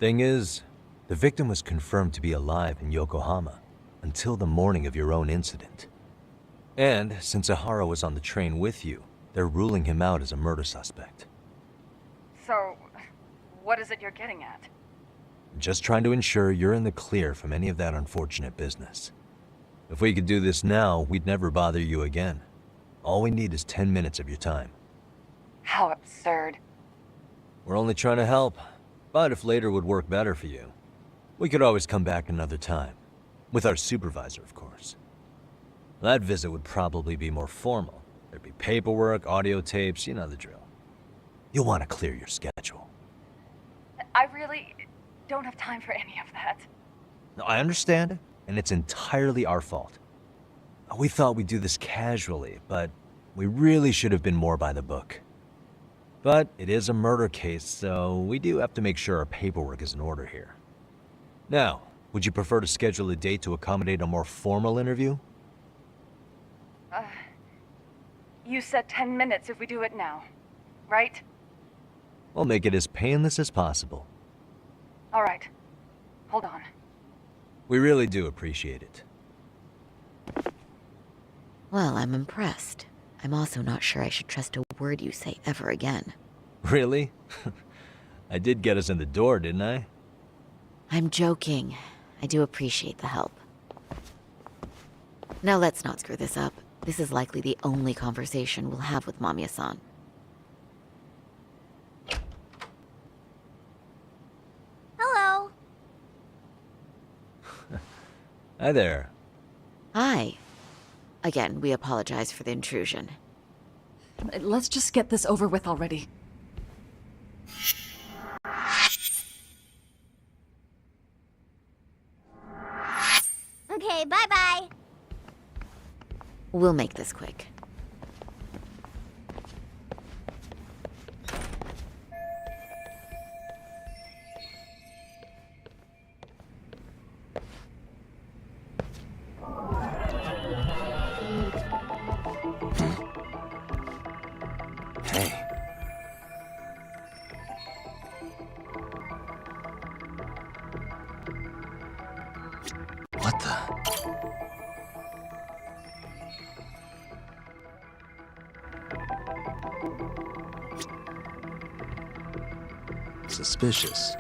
Thing is, the victim was confirmed to be alive in Yokohama until the morning of your own incident. And since Ihara was on the train with you, they're ruling him out as a murder suspect. So, what is it you're getting at? Just trying to ensure you're in the clear from any of that unfortunate business. If we could do this now, we'd never bother you again. All we need is 10 minutes of your time. How absurd. We're only trying to help, but if later would work better for you, we could always come back another time. With our supervisor, of course. That visit would probably be more formal. There'd be paperwork, audio tapes, you know the drill. You'll want to clear your schedule. I really don't have time for any of that. No, I understand, and it's entirely our fault. We thought we'd do this casually, but we really should have been more by the book. But it is a murder case, so we do have to make sure our paperwork is in order here. Now, would you prefer to schedule a date to accommodate a more formal interview? You said 10 minutes if we do it now, right? We'll make it as painless as possible. All right. Hold on. We really do appreciate it. Well, I'm impressed. I'm also not sure I should trust a word you say ever again. Really? I did get us in the door, didn't I? I'm joking. I do appreciate the help. Now let's not screw this up. This is likely the only conversation we'll have with Mamiya-san. Hello. Hi there. Hi. Again, we apologize for the intrusion. Let's just get this over with already. Okay, bye-bye. We'll make this quick. Hey. What the? Suspicious.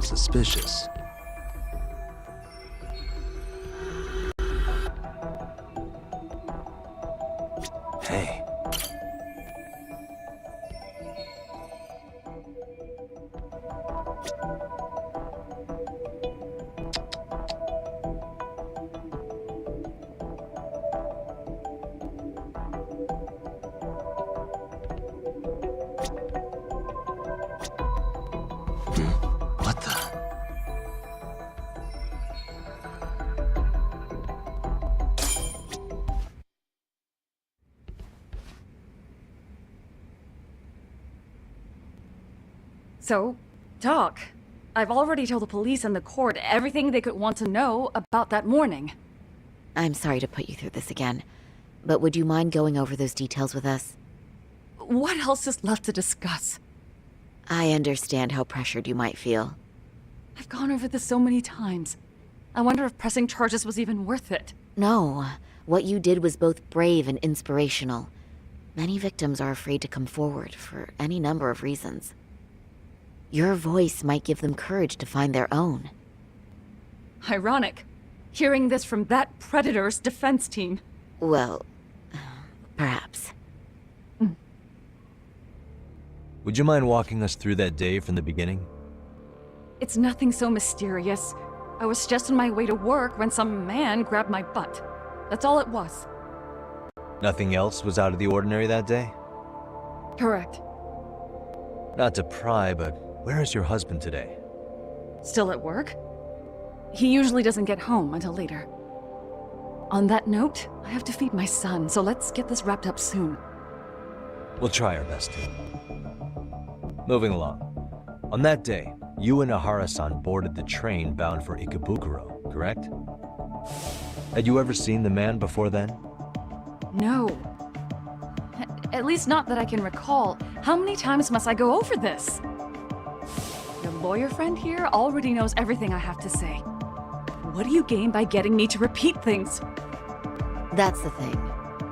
Suspicious. Hey. What the? So, Doc, I've already told the police and the court everything they could want to know about that morning. I'm sorry to put you through this again, but would you mind going over those details with us? What else is left to discuss? I understand how pressured you might feel. I've gone over this so many times. I wonder if pressing charges was even worth it. No, what you did was both brave and inspirational. Many victims are afraid to come forward for any number of reasons. Your voice might give them courage to find their own. Ironic, hearing this from that predator's defense team. Well, perhaps. Would you mind walking us through that day from the beginning? It's nothing so mysterious. I was just on my way to work when some man grabbed my butt. That's all it was. Nothing else was out of the ordinary that day? Correct. Not to pry, but where is your husband today? Still at work? He usually doesn't get home until later. On that note, I have to feed my son, so let's get this wrapped up soon. We'll try our best to. Moving along. On that day, you and Ahara-san boarded the train bound for Ikebukuro, correct? Had you ever seen the man before then? No. At least not that I can recall. How many times must I go over this? Your lawyer friend here already knows everything I have to say. What do you gain by getting me to repeat things? That's the thing.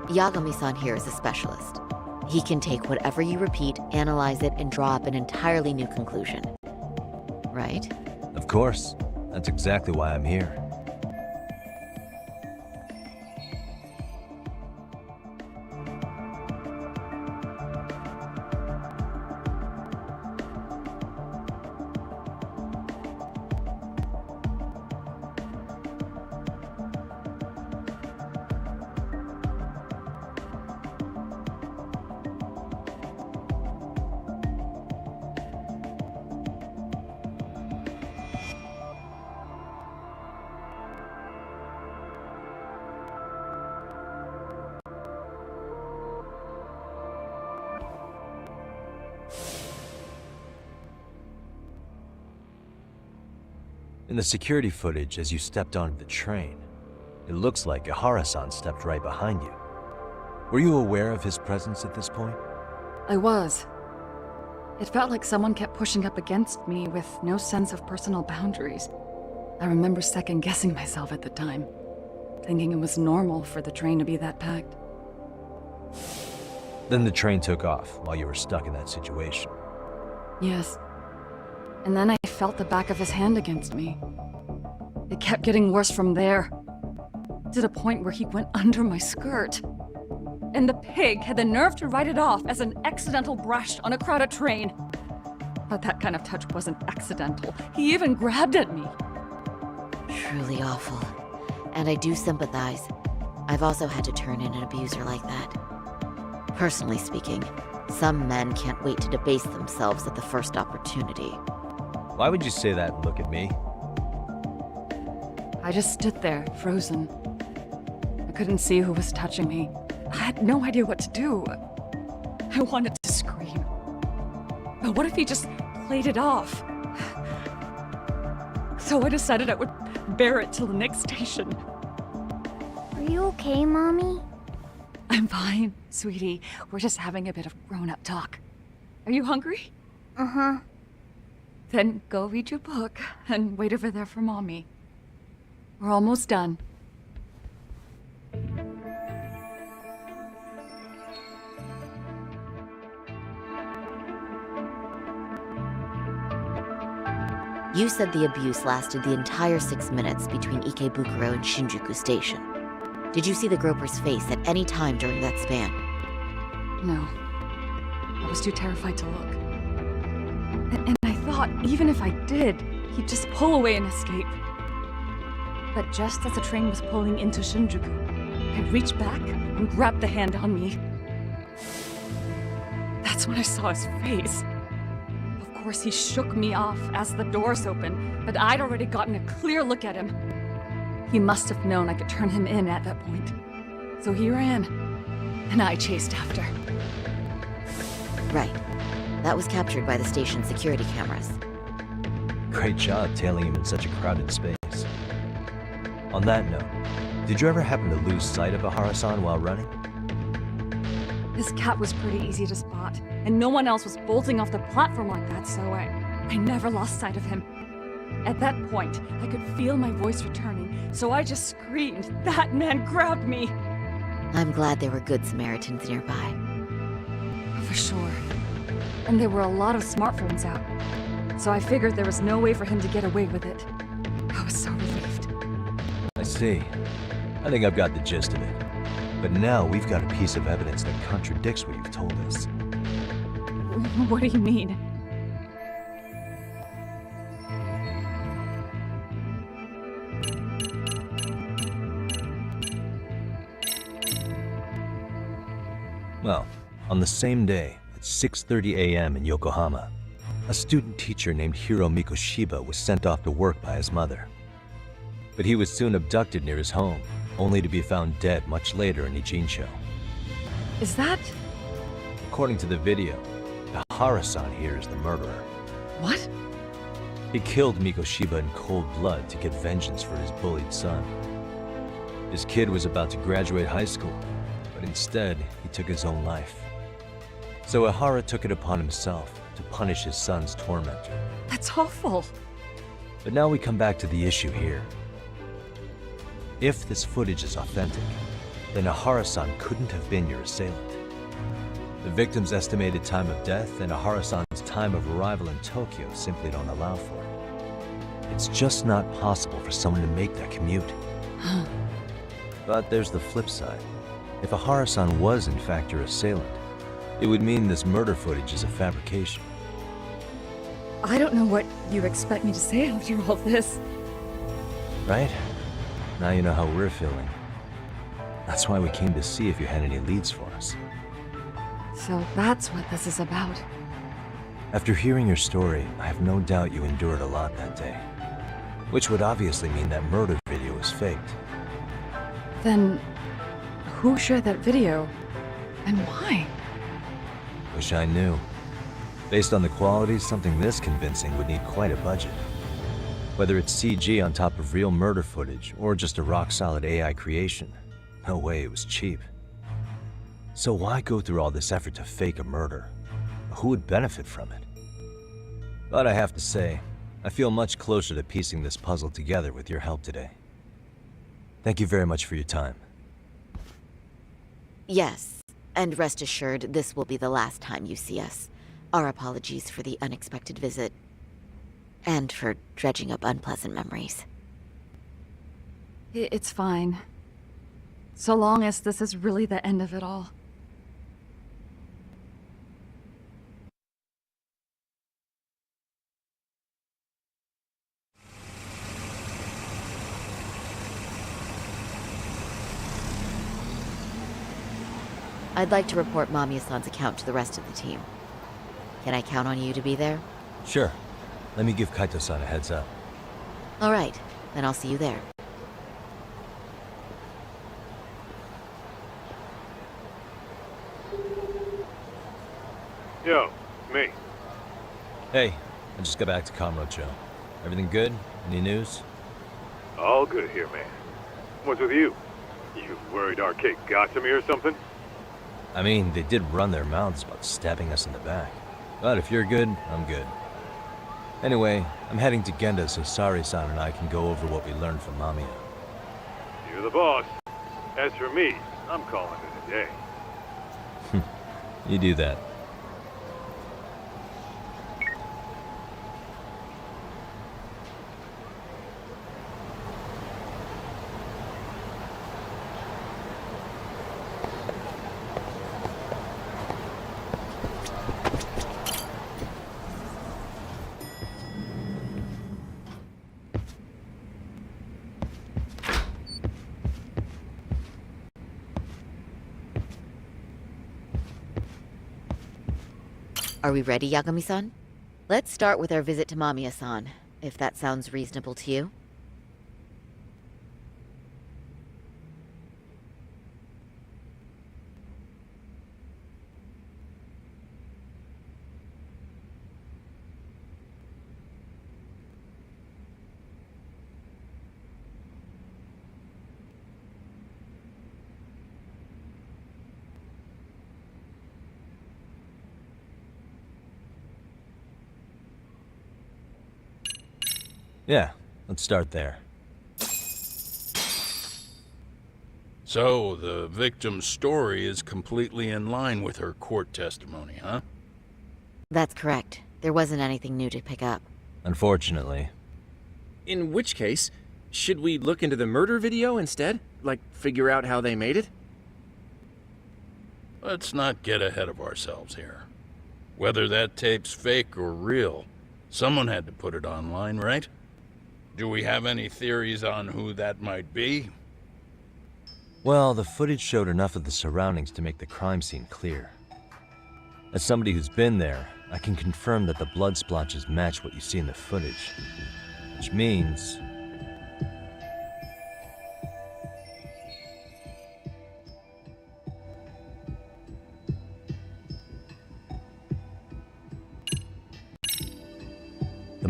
Yagami-san here is a specialist. He can take whatever you repeat, analyze it, and draw up an entirely new conclusion. Right? Of course. That's exactly why I'm here. In the security footage as you stepped onto the train, it looks like Ahara-san stepped right behind you. Were you aware of his presence at this point? I was. It felt like someone kept pushing up against me with no sense of personal boundaries. I remember second-guessing myself at the time, thinking it was normal for the train to be that packed. Then the train took off while you were stuck in that situation. Yes. And then I felt the back of his hand against me. It kept getting worse from there, to the point where he went under my skirt. And the pig had the nerve to write it off as an accidental brush on a crowded train. But that kind of touch wasn't accidental. He even grabbed at me. Truly awful. And I do sympathize. I've also had to turn in an abuser like that. Personally speaking, some men can't wait to debase themselves at the first opportunity. Why would you say that and look at me? I just stood there, frozen. I couldn't see who was touching me. I had no idea what to do. I wanted to scream. But what if he just played it off? So I decided I would bear it till the next station. Are you okay, Mommy? I'm fine, sweetie. We're just having a bit of grown-up talk. Are you hungry? Uh-huh. Then go read your book and wait over there for Mommy. We're almost done. You said the abuse lasted the entire 6 minutes between Ikebukuro and Shinjuku Station. Did you see the groper's face at any time during that span? No. I was too terrified to look. And I thought, even if I did, he'd just pull away and escape. But just as the train was pulling into Shinjuku, I reached back and grabbed the hand on me. That's when I saw his face. Of course, he shook me off as the doors opened, but I'd already gotten a clear look at him. He must have known I could turn him in at that point. So he ran, and I chased after. Right. That was captured by the station's security cameras. Great job tailing him in such a crowded space. On that note, did you ever happen to lose sight of Ahara-san while running? His cat was pretty easy to spot, and no one else was bolting off the platform like that, so I never lost sight of him. At that point, I could feel my voice returning, so I just screamed, "That man grabbed me!" I'm glad there were good Samaritans nearby. For sure. And there were a lot of smartphones out, so I figured there was no way for him to get away with it. I was so relieved. I see. I think I've got the gist of it. But now we've got a piece of evidence that contradicts what you've told us. What do you mean? Well, on the same day, at 6:30 a.m. in Yokohama, a student teacher named Hiro Mikoshiba was sent off to work by his mother. But he was soon abducted near his home, only to be found dead much later in Ijincho. Is that... According to the video, Ihara-san here is the murderer. What? He killed Mikoshiba in cold blood to get vengeance for his bullied son. His kid was about to graduate high school, but instead, he took his own life. So Ihara took it upon himself to punish his son's tormentor. That's awful. But now we come back to the issue here. If this footage is authentic, then Ihara-san couldn't have been your assailant. The victim's estimated time of death and Ihara-san's time of arrival in Tokyo simply don't allow for it. It's just not possible for someone to make that commute. But there's the flip side. If Ihara-san was in fact your assailant, it would mean this murder footage is a fabrication. I don't know what you expect me to say after all this. Right? Now you know how we're feeling. That's why we came to see if you had any leads for us. So that's what this is about. After hearing your story, I have no doubt you endured a lot that day. Which would obviously mean that murder video was faked. Then, who shared that video? And why? Wish I knew. Based on the quality, something this convincing would need quite a budget. Whether it's CG on top of real murder footage, or just a rock-solid AI creation, no way it was cheap. So why go through all this effort to fake a murder? Who would benefit from it? But I have to say, I feel much closer to piecing this puzzle together with your help today. Thank you very much for your time. Yes, and rest assured, this will be the last time you see us. Our apologies for the unexpected visit. And for dredging up unpleasant memories. It's fine. So long as this is really the end of it all. I'd like to report Mamiya-san's account to the rest of the team. Can I count on you to be there? Sure. Let me give Kaito-san a heads up. All right, then I'll see you there. Yo, me. Hey, I just got back to Kamurocho. Everything good? Any news? All good here, man. What's with you? You worried Arcade got to me or something? I mean, they did run their mouths about stabbing us in the back. But if you're good, I'm good. Anyway, I'm heading to Genda so Sari-san and I can go over what we learned from Mamiya. You're the boss. As for me, I'm calling it a day. You do that. Are we ready, Yagami-san? Let's start with our visit to Mamiya-san, if that sounds reasonable to you. Yeah, let's start there. So, the victim's story is completely in line with her court testimony, huh? That's correct. There wasn't anything new to pick up. Unfortunately. In which case, should we look into the murder video instead? Like, figure out how they made it? Let's not get ahead of ourselves here. Whether that tape's fake or real, someone had to put it online, right? Do we have any theories on who that might be? Well, the footage showed enough of the surroundings to make the crime scene clear. As somebody who's been there, I can confirm that the blood splotches match what you see in the footage. Which means...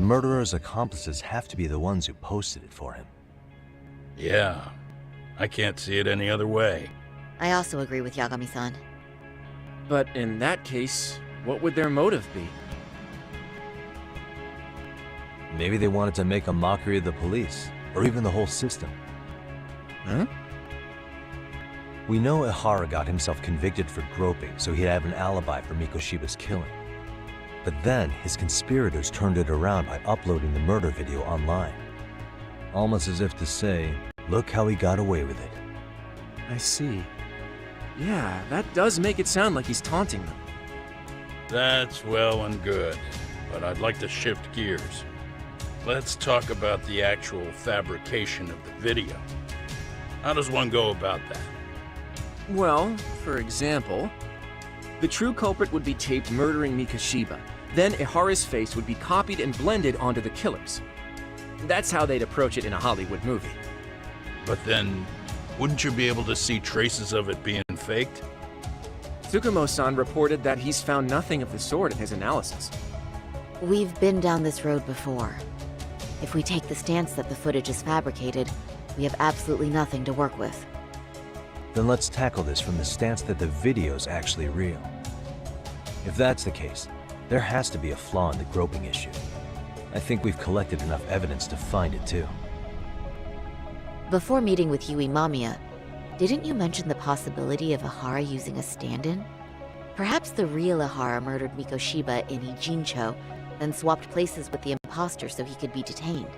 murderer's accomplices have to be the ones who posted it for him. Yeah, I can't see it any other way. I also agree with Yagami-san. But in that case, what would their motive be? Maybe they wanted to make a mockery of the police, or even the whole system. Huh? We know Ihara got himself convicted for groping, so he'd have an alibi for Mikoshiba's killing. But then, his conspirators turned it around by uploading the murder video online. Almost as if to say, look how he got away with it. I see. Yeah, that does make it sound like he's taunting them. That's well and good, but I'd like to shift gears. Let's talk about the actual fabrication of the video. How does one go about that? Well, for example, the true culprit would be taped murdering Mikoshiba. Then Ihara's face would be copied and blended onto the killers. That's how they'd approach it in a Hollywood movie. But then, wouldn't you be able to see traces of it being faked? Tsukumo-san reported that he's found nothing of the sort in his analysis. We've been down this road before. If we take the stance that the footage is fabricated, we have absolutely nothing to work with. Then let's tackle this from the stance that the video's actually real. If that's the case, there has to be a flaw in the groping issue. I think we've collected enough evidence to find it too. Before meeting with Yui Mamiya, didn't you mention the possibility of Ihara using a stand-in? Perhaps the real Ihara murdered Mikoshiba in Ijincho, then swapped places with the imposter so he could be detained.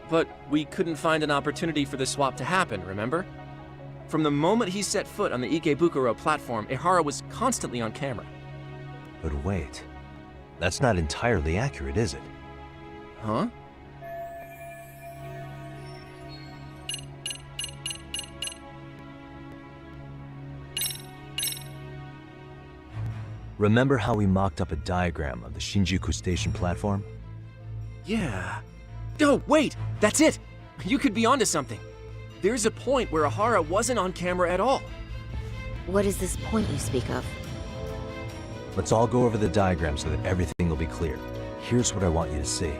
But we couldn't find an opportunity for the swap to happen, remember? From the moment he set foot on the Ikebukuro platform, Ihara was constantly on camera. But wait, that's not entirely accurate, is it? Huh? Remember how we mocked up a diagram of the Shinjuku station platform? Yeah. Oh, wait! That's it! You could be onto something. There's a point where Ihara wasn't on camera at all. What is this point you speak of? Let's all go over the diagram so that everything will be clear. Here's what I want you to see.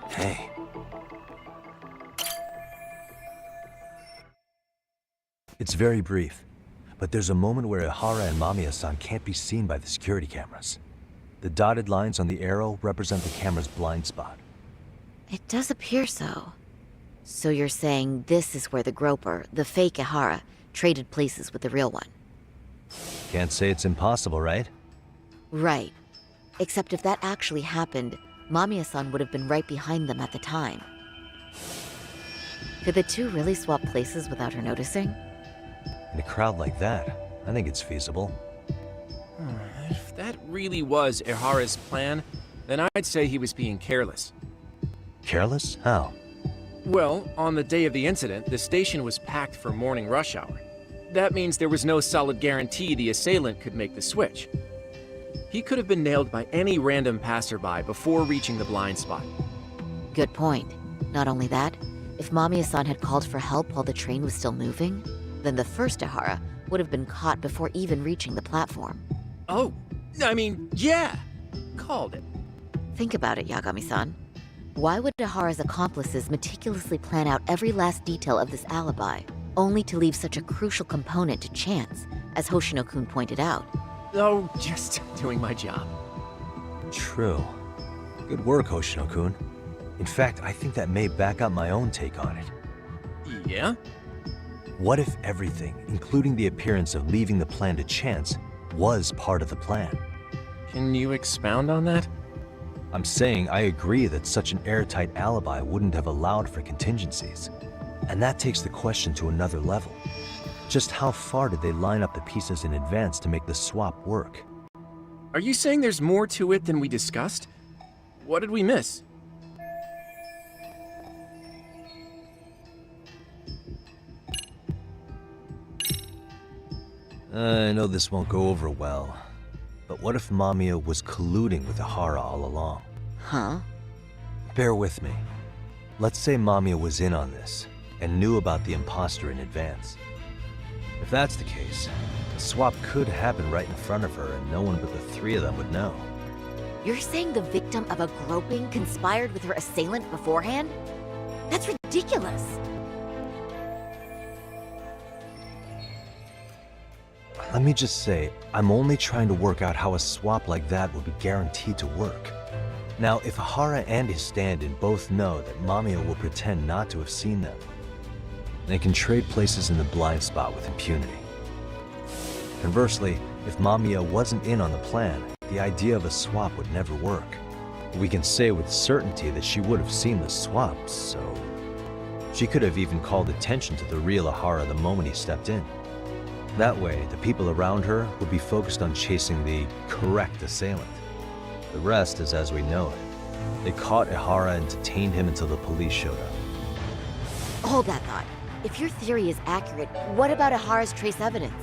Hey. It's very brief, but there's a moment where Ihara and Mamiya-san can't be seen by the security cameras. The dotted lines on the arrow represent the camera's blind spot. It does appear so. So you're saying this is where the groper, the fake Ihara, traded places with the real one? Can't say it's impossible, right? Right. Except if that actually happened, Mamiya-san would have been right behind them at the time. Could the two really swap places without her noticing? In a crowd like that, I think it's feasible. If that really was Ihara's plan, then I'd say he was being careless. Careless? How? Well, on the day of the incident, the station was packed for morning rush hour. That means there was no solid guarantee the assailant could make the switch. He could have been nailed by any random passerby before reaching the blind spot. Good point. Not only that, if Mamiya-san had called for help while the train was still moving, then the first Ihara would have been caught before even reaching the platform. Oh, I mean, yeah! Called it. Think about it, Yagami-san. Why would Ihara's accomplices meticulously plan out every last detail of this alibi, only to leave such a crucial component to chance, as Hoshino-kun pointed out? Oh, just doing my job. True. Good work, Hoshino-kun. In fact, I think that may back up my own take on it. Yeah? What if everything, including the appearance of leaving the plan to chance, was part of the plan? Can you expound on that? I'm saying I agree that such an airtight alibi wouldn't have allowed for contingencies. And that takes the question to another level. Just how far did they line up the pieces in advance to make the swap work? Are you saying there's more to it than we discussed? What did we miss? I know this won't go over well, but what if Mamiya was colluding with Ihara all along? Huh? Bear with me. Let's say Mamiya was in on this, and knew about the imposter in advance. If that's the case, the swap could happen right in front of her, and no one but the three of them would know. You're saying the victim of a groping conspired with her assailant beforehand? That's ridiculous. Let me just say, I'm only trying to work out how a swap like that would be guaranteed to work. Now, if Ahara and his stand-in both know that Mamiya will pretend not to have seen them, they can trade places in the blind spot with impunity. Conversely, if Mamiya wasn't in on the plan, the idea of a swap would never work. We can say with certainty that she would have seen the swap, so... she could have even called attention to the real Ahara the moment he stepped in. That way, the people around her would be focused on chasing the correct assailant. The rest is as we know it. They caught Ahara and detained him until the police showed up. Hold that thought. If your theory is accurate, what about Ahara's trace evidence?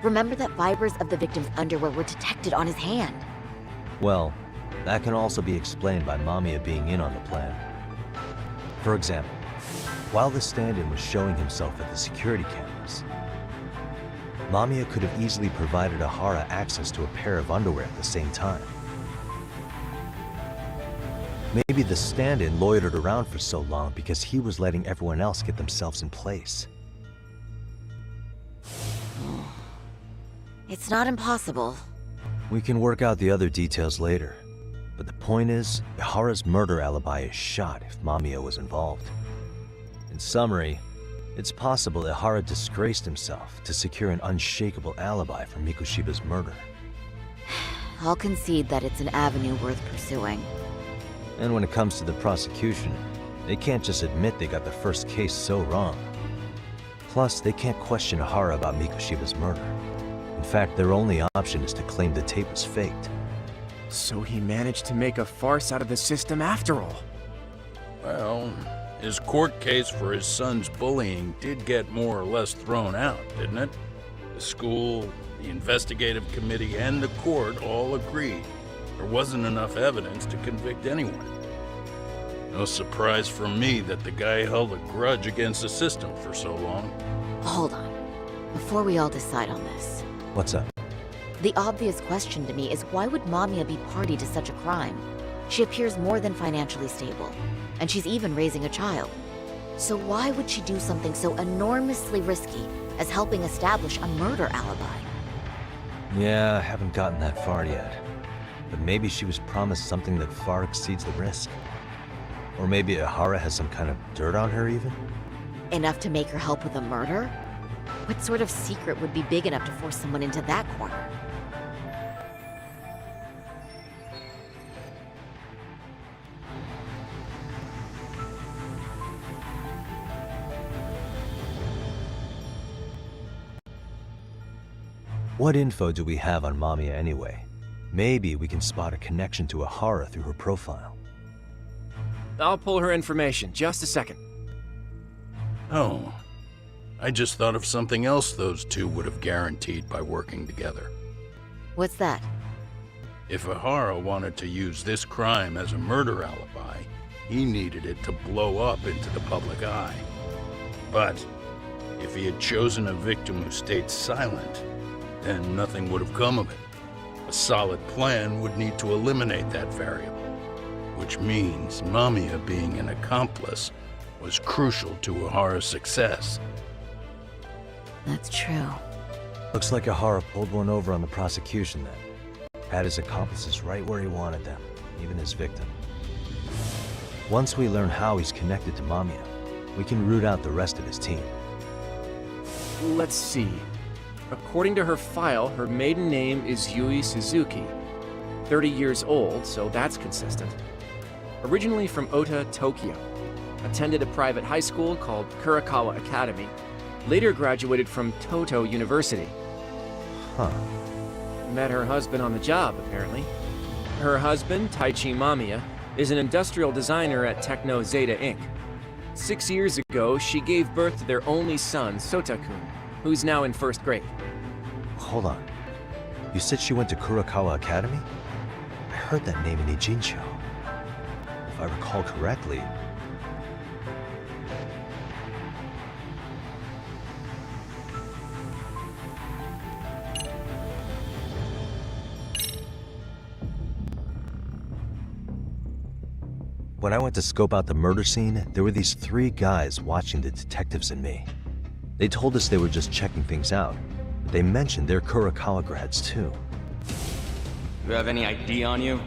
Remember that fibers of the victim's underwear were detected on his hand. Well, that can also be explained by Mamiya being in on the plan. For example, while the stand-in was showing himself at the security cameras, Mamiya could have easily provided Ahara access to a pair of underwear at the same time. Maybe the stand-in loitered around for so long because he was letting everyone else get themselves in place. It's not impossible. We can work out the other details later. But the point is, Ahara's murder alibi is shot if Mamiya was involved. In summary, it's possible Ahara disgraced himself to secure an unshakable alibi for Mikoshiba's murder. I'll concede that it's an avenue worth pursuing. And when it comes to the prosecution, they can't just admit they got the first case so wrong. Plus, they can't question Ahara about Mikoshiba's murder. In fact, their only option is to claim the tape was faked. So he managed to make a farce out of the system after all. Well, his court case for his son's bullying did get more or less thrown out, didn't it? The school, the investigative committee, and the court all agreed there wasn't enough evidence to convict anyone. No surprise for me that the guy held a grudge against the system for so long. Hold on. Before we all decide on this. What's up? The obvious question to me is why would Mamiya be party to such a crime? She appears more than financially stable, and she's even raising a child. So why would she do something so enormously risky as helping establish a murder alibi? Yeah, I haven't gotten that far yet. But maybe she was promised something that far exceeds the risk. Or maybe Ahara has some kind of dirt on her even? Enough to make her help with a murder? What sort of secret would be big enough to force someone into that corner? What info do we have on Mamiya anyway? Maybe we can spot a connection to Ahara through her profile. I'll pull her information. Just a second. Oh. I just thought of something else those two would have guaranteed by working together. What's that? If Ahara wanted to use this crime as a murder alibi, he needed it to blow up into the public eye. But if he had chosen a victim who stayed silent, then nothing would have come of it. A solid plan would need to eliminate that variable, which means Mamiya being an accomplice was crucial to Ahara's success. That's true. Looks like Ahara pulled one over on the prosecution then. Had his accomplices right where he wanted them, even his victim. Once we learn how he's connected to Mamiya, we can root out the rest of his team. Let's see. According to her file, her maiden name is Yui Suzuki. 30 years old, so that's consistent. Originally from Ota, Tokyo. Attended a private high school called Kurakawa Academy. Later graduated from Toto University. Huh. Met her husband on the job, apparently. Her husband, Taichi Mamiya, is an industrial designer at Techno Zeta Inc. 6 years ago, she gave birth to their only son, Sota-kun, who's now in first grade. Hold on. You said she went to Kurakawa Academy? I heard that name in Ijincho. If I recall correctly... When I went to scope out the murder scene, there were these 3 guys watching the detectives and me. They told us they were just checking things out. They mentioned they're Kurokawa grads too. You have any ID on you?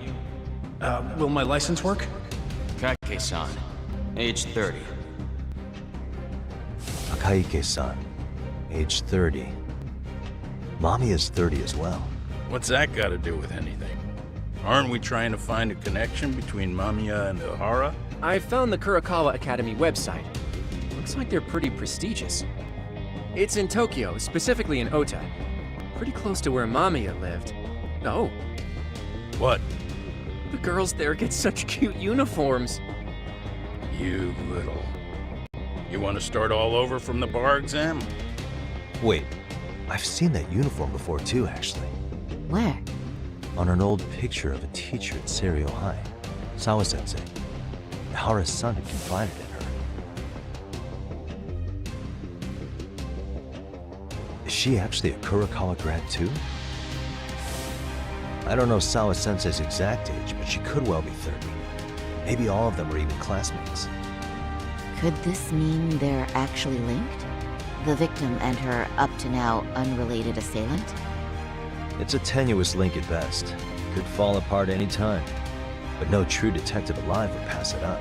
Will my license work? Kake-san, age 30. Akaike-san, age 30. Mommy is 30 as well. What's that got to do with anything? Aren't we trying to find a connection between Mamiya and Ihara? I found the Kurokawa Academy website. Looks like they're pretty prestigious. It's in Tokyo, specifically in Ota. Pretty close to where Mamiya lived. Oh. What? The girls there get such cute uniforms. You little... You want to start all over from the bar exam? Wait, I've seen that uniform before too, actually. Where? On an old picture of a teacher at Seiryo High, Sawa-sensei. Ihara's son had confided in her. Is she actually a Kurokawa grad too? I don't know Sawa-sensei's exact age, but she could well be 30. Maybe all of them were even classmates. Could this mean they're actually linked? The victim and her up-to-now unrelated assailant? It's a tenuous link at best. Could fall apart any time. But no true detective alive would pass it up.